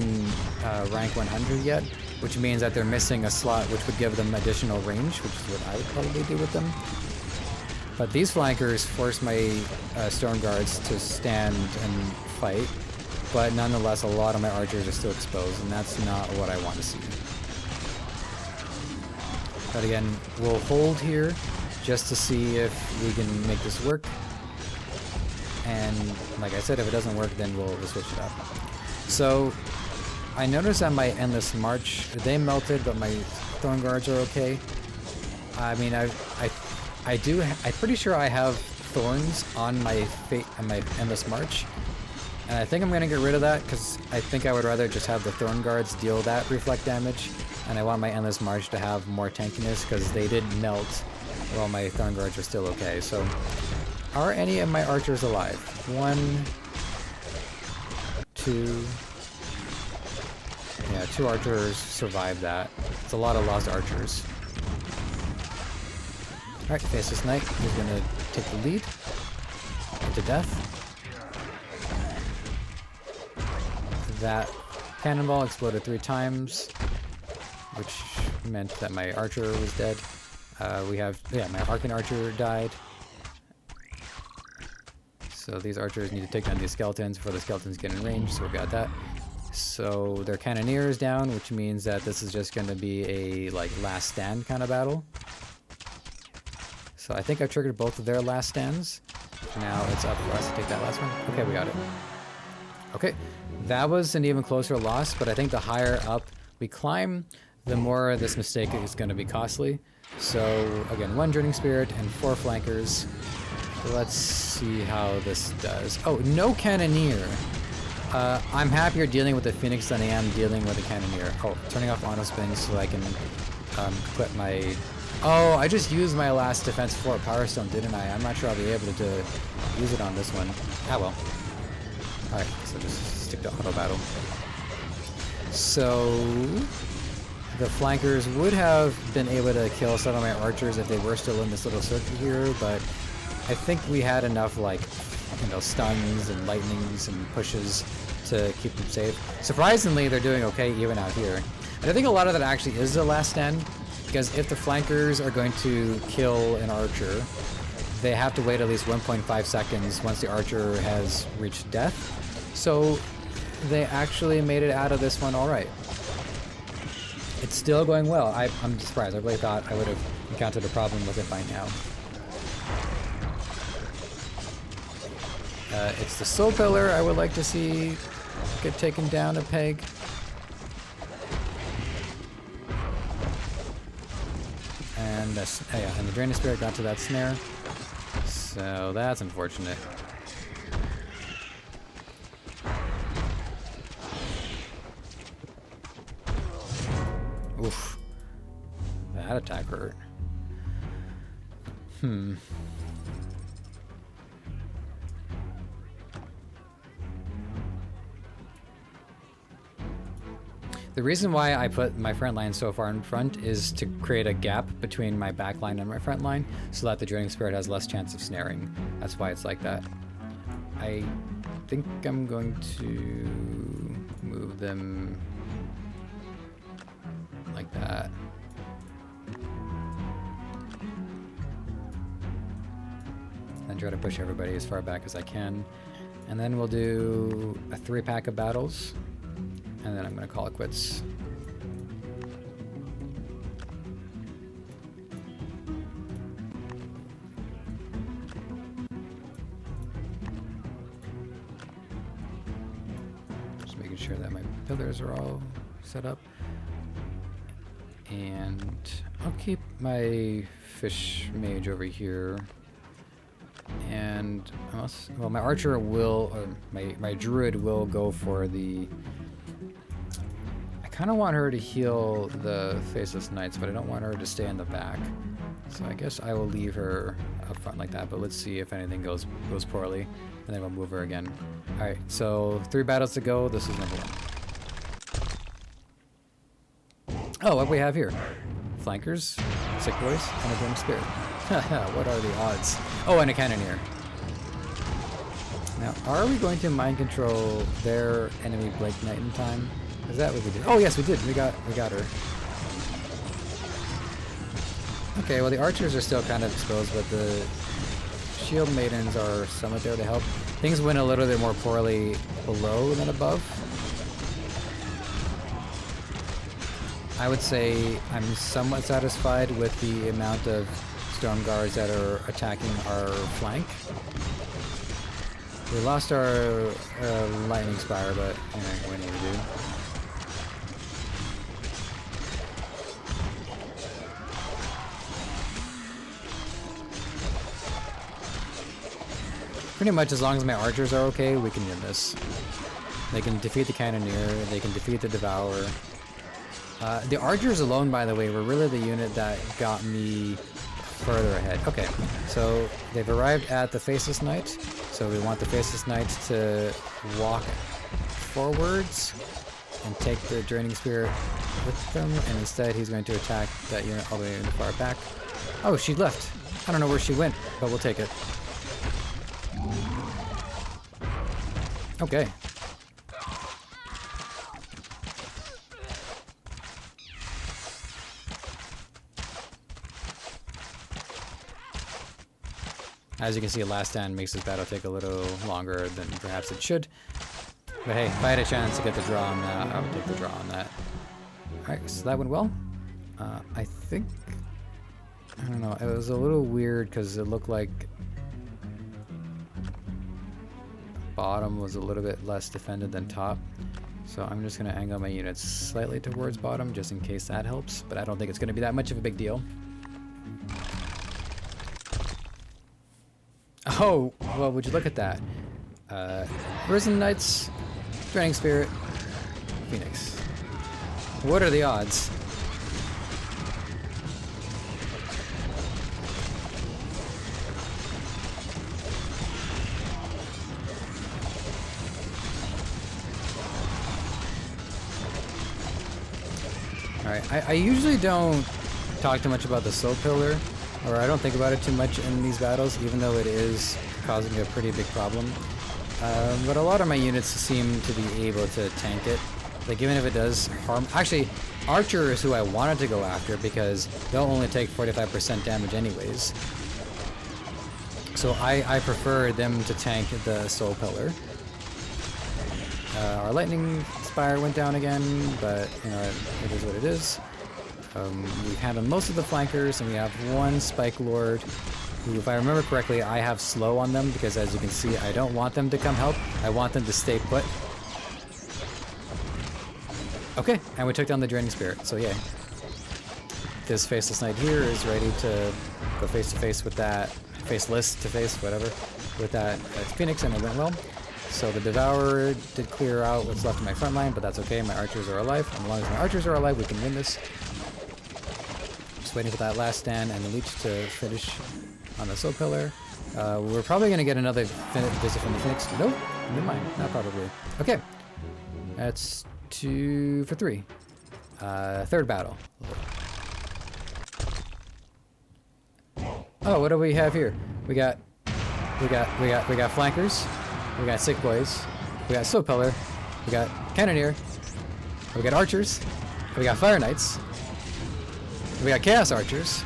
rank 100 yet, which means that they're missing a slot which would give them additional range, which is what I would probably do with them. But these flankers force my storm guards to stand and fight, but nonetheless a lot of my archers are still exposed, and that's not what I want to see. But again, we'll hold here just to see if we can make this work. And like I said, if it doesn't work, then we'll switch it up. So I noticed that my Endless March, they melted, but my Thorn Guards are okay. I mean, I'm pretty sure I have Thorns on my Endless March. And I think I'm going to get rid of that, because I think I would rather just have the Thorn Guards deal that reflect damage. And I want my Endless March to have more tankiness, because they did melt while my Thorn Guards are still okay. So, are any of my archers alive? 1, 2... Yeah, 2 archers survived that. It's a lot of lost archers. Alright, Faceless Knight is going to take the lead into death. That cannonball exploded 3 times, which meant that my archer was dead. My Arcane Archer died. So these archers need to take down these skeletons before the skeletons get in range, so we got that. So their cannoneer is down, which means that this is just going to be a last stand kind of battle. So I think I've triggered both of their last stands. Now it's up for us to take that last one. Okay, we got it. Okay, that was an even closer loss, but I think the higher up we climb, the more this mistake is going to be costly. So again, 1 Draining Spirit and 4 flankers. Let's see how this does. Oh, no Cannoneer. I'm happier dealing with the Phoenix than I am dealing with the Cannoneer. Oh, turning off auto spin so I can equip my... Oh, I just used my last defense 4 Power Stone, didn't I? I'm not sure I'll be able to use it on this one. Ah, well. Alright, so just stick to auto battle. So... the flankers would have been able to kill some of my archers if they were still in this little circuit here, but I think we had enough, like, you know, stuns and lightnings and pushes to keep them safe. Surprisingly, they're doing okay even out here. And I think a lot of that actually is the last stand, because if the flankers are going to kill an archer, they have to wait at least 1.5 seconds once the archer has reached death. So they actually made it out of this one all right. It's still going well. I'm surprised. I really thought I would have encountered a problem with it by now. It's the soul pillar I would like to see get taken down a peg. And yeah, and the draining spirit got to that snare. So that's unfortunate. Oof. That attack hurt. The reason why I put my front line so far in front is to create a gap between my back line and my front line so that the draining spirit has less chance of snaring. That's why it's like that. I think I'm going to move them like that. And try to push everybody as far back as I can. And then we'll do a 3-pack of battles. And then I'm going to call it quits. Just making sure that my pillars are all set up. And I'll keep my fish mage over here. And well, my archer will, or my druid will go for the... I kind of want her to heal the faceless knights, but I don't want her to stay in the back. So I guess I will leave her up front like that, but let's see if anything goes poorly, and then we'll move her again. Alright, so 3 battles to go. This is number 1. Oh, what we have here? Flankers, sick boys, and a dim spirit. What are the odds? Oh, and a cannoneer. Now, are we going to mind control their enemy Blake Knight in time? Is that what we did? Oh yes, we did. We got her. Okay, well the archers are still kind of exposed, but the shield maidens are somewhat there to help. Things went a little bit more poorly below than above. I would say I'm somewhat satisfied with the amount of storm guards that are attacking our flank. We lost our lightning spire, but what do you do? Pretty much as long as my archers are okay, we can win this. They can defeat the cannoneer, they can defeat the devourer. The archers alone, by the way, were really the unit that got me further ahead. Okay, so they've arrived at the Faceless Knight. So we want the Faceless Knight to walk forwards and take the Draining Spirit with them, and instead he's going to attack that unit all the way in the far back. Oh, she left. I don't know where she went, but we'll take it. Okay. As you can see, last stand makes this battle take a little longer than perhaps it should. But hey, if I had a chance to get the draw on that, I would take the draw on that. Alright, so that went well. I think... I don't know, it was a little weird because it looked like bottom was a little bit less defended than top. So I'm just going to angle my units slightly towards bottom just in case that helps. But I don't think it's going to be that much of a big deal. Oh, well, would you look at that? Risen Knights, Draining Spirit, Phoenix. What are the odds? Alright, I usually don't talk too much about the soul pillar, or I don't think about it too much in these battles, even though it is causing a pretty big problem. But a lot of my units seem to be able to tank it. Like, even if it does harm... Actually, Archer is who I wanted to go after, because they'll only take 45% damage anyways. So I prefer them to tank the soul pillar. Our lightning spire went down again, but you know, it is what it is. We've handled most of the flankers, and we have one Spike Lord who, if I remember correctly, I have slow on them because, as you can see, I don't want them to come help. I want them to stay put. Okay, and we took down the Draining Spirit, so yay. This Faceless Knight here is ready to go face to face with that, faceless to face, whatever, with that Phoenix, and it went well. So the Devourer did clear out what's left of my front line, but that's okay, my archers are alive. As long as my archers are alive, we can win this. Just waiting for that last stand and the Leech to finish on the Soul Pillar. We're probably going to get another visit from the Phoenix. Nope, never mind, not probably. Okay, that's 2 for 3. Third battle. Oh, what do we have here? We got flankers. We got sick boys. We got Soul Pillar. We got Cannoneer. We got archers. We got Fire Knights. We got Chaos Archers.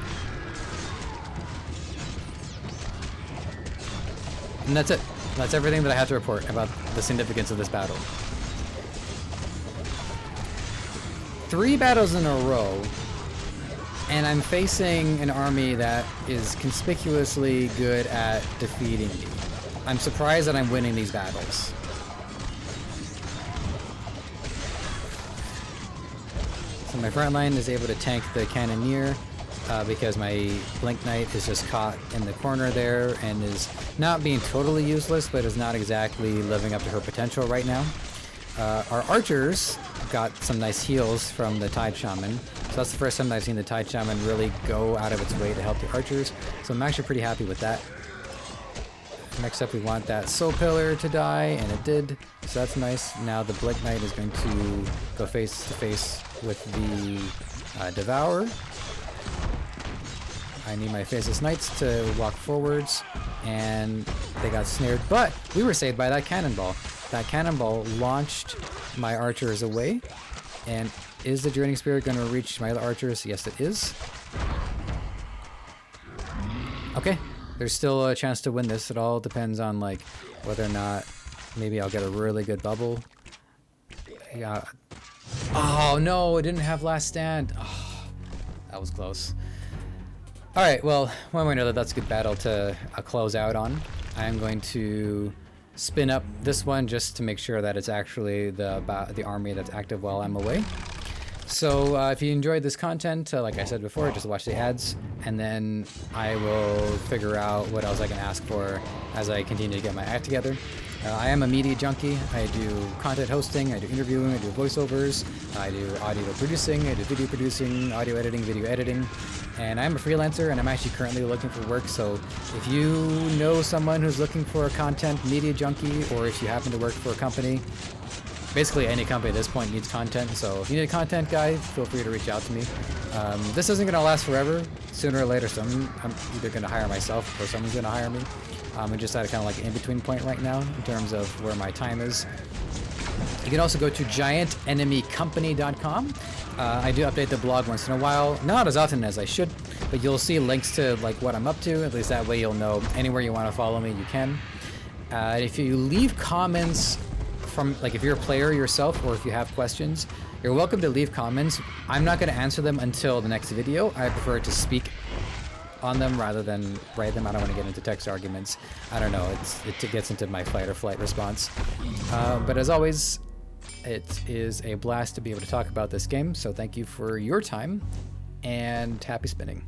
And that's it. That's everything that I have to report about the significance of this battle. 3 battles in a row, and I'm facing an army that is conspicuously good at defeating me. I'm surprised that I'm winning these battles. So my front line is able to tank the Cannoneer because my Blink Knight is just caught in the corner there and is not being totally useless, but is not exactly living up to her potential right now. Our archers got some nice heals from the Tide Shaman. So that's the first time I've seen the Tide Shaman really go out of its way to help the archers. So I'm actually pretty happy with that. Next up, we want that Soul Pillar to die, and it did. So that's nice. Now the Blink Knight is going to go face to face with the Devourer. I need my Faceless Knights to walk forwards, and they got snared. But we were saved by that cannonball. That cannonball launched my archers away. And is the Draining Spirit going to reach my other archers? Yes, it is. Okay. There's still a chance to win this. It all depends on like whether or not maybe I'll get a really good bubble. Yeah. Oh no, it didn't have last stand. Oh, that was close. All right, well, one way or another, that's a good battle to close out on. I'm going to spin up this one just to make sure that it's actually the army that's active while I'm away. So if you enjoyed this content, like I said before, just watch the ads, and then I will figure out what else I can ask for as I continue to get my act together. I am a media junkie. I do content hosting, I do interviewing, I do voiceovers, I do audio producing, I do video producing, audio editing, video editing, and I'm a freelancer, and I'm actually currently looking for work. So if you know someone who's looking for a content media junkie, or if you happen to work for a company, basically any company at this point needs content, so if you need a content guy, feel free to reach out to me. This isn't going to last forever. Sooner or later, I'm either going to hire myself or someone's going to hire me. I'm just at a kind of like an in-between point right now in terms of where my time is. You can also go to giantenemycompany.com. I do update the blog once in a while, not as often as I should, but you'll see links to like what I'm up to. At least that way you'll know anywhere you want to follow me, you can. If you leave comments from, like if you're a player yourself or if you have questions, you're welcome to leave comments. I'm not going to answer them until the next video. I prefer to speak on them rather than write them. I don't want to get into text arguments. I don't know, it gets into my fight or flight response. But as always, it is a blast to be able to talk about this game, so thank you for your time, and happy spinning.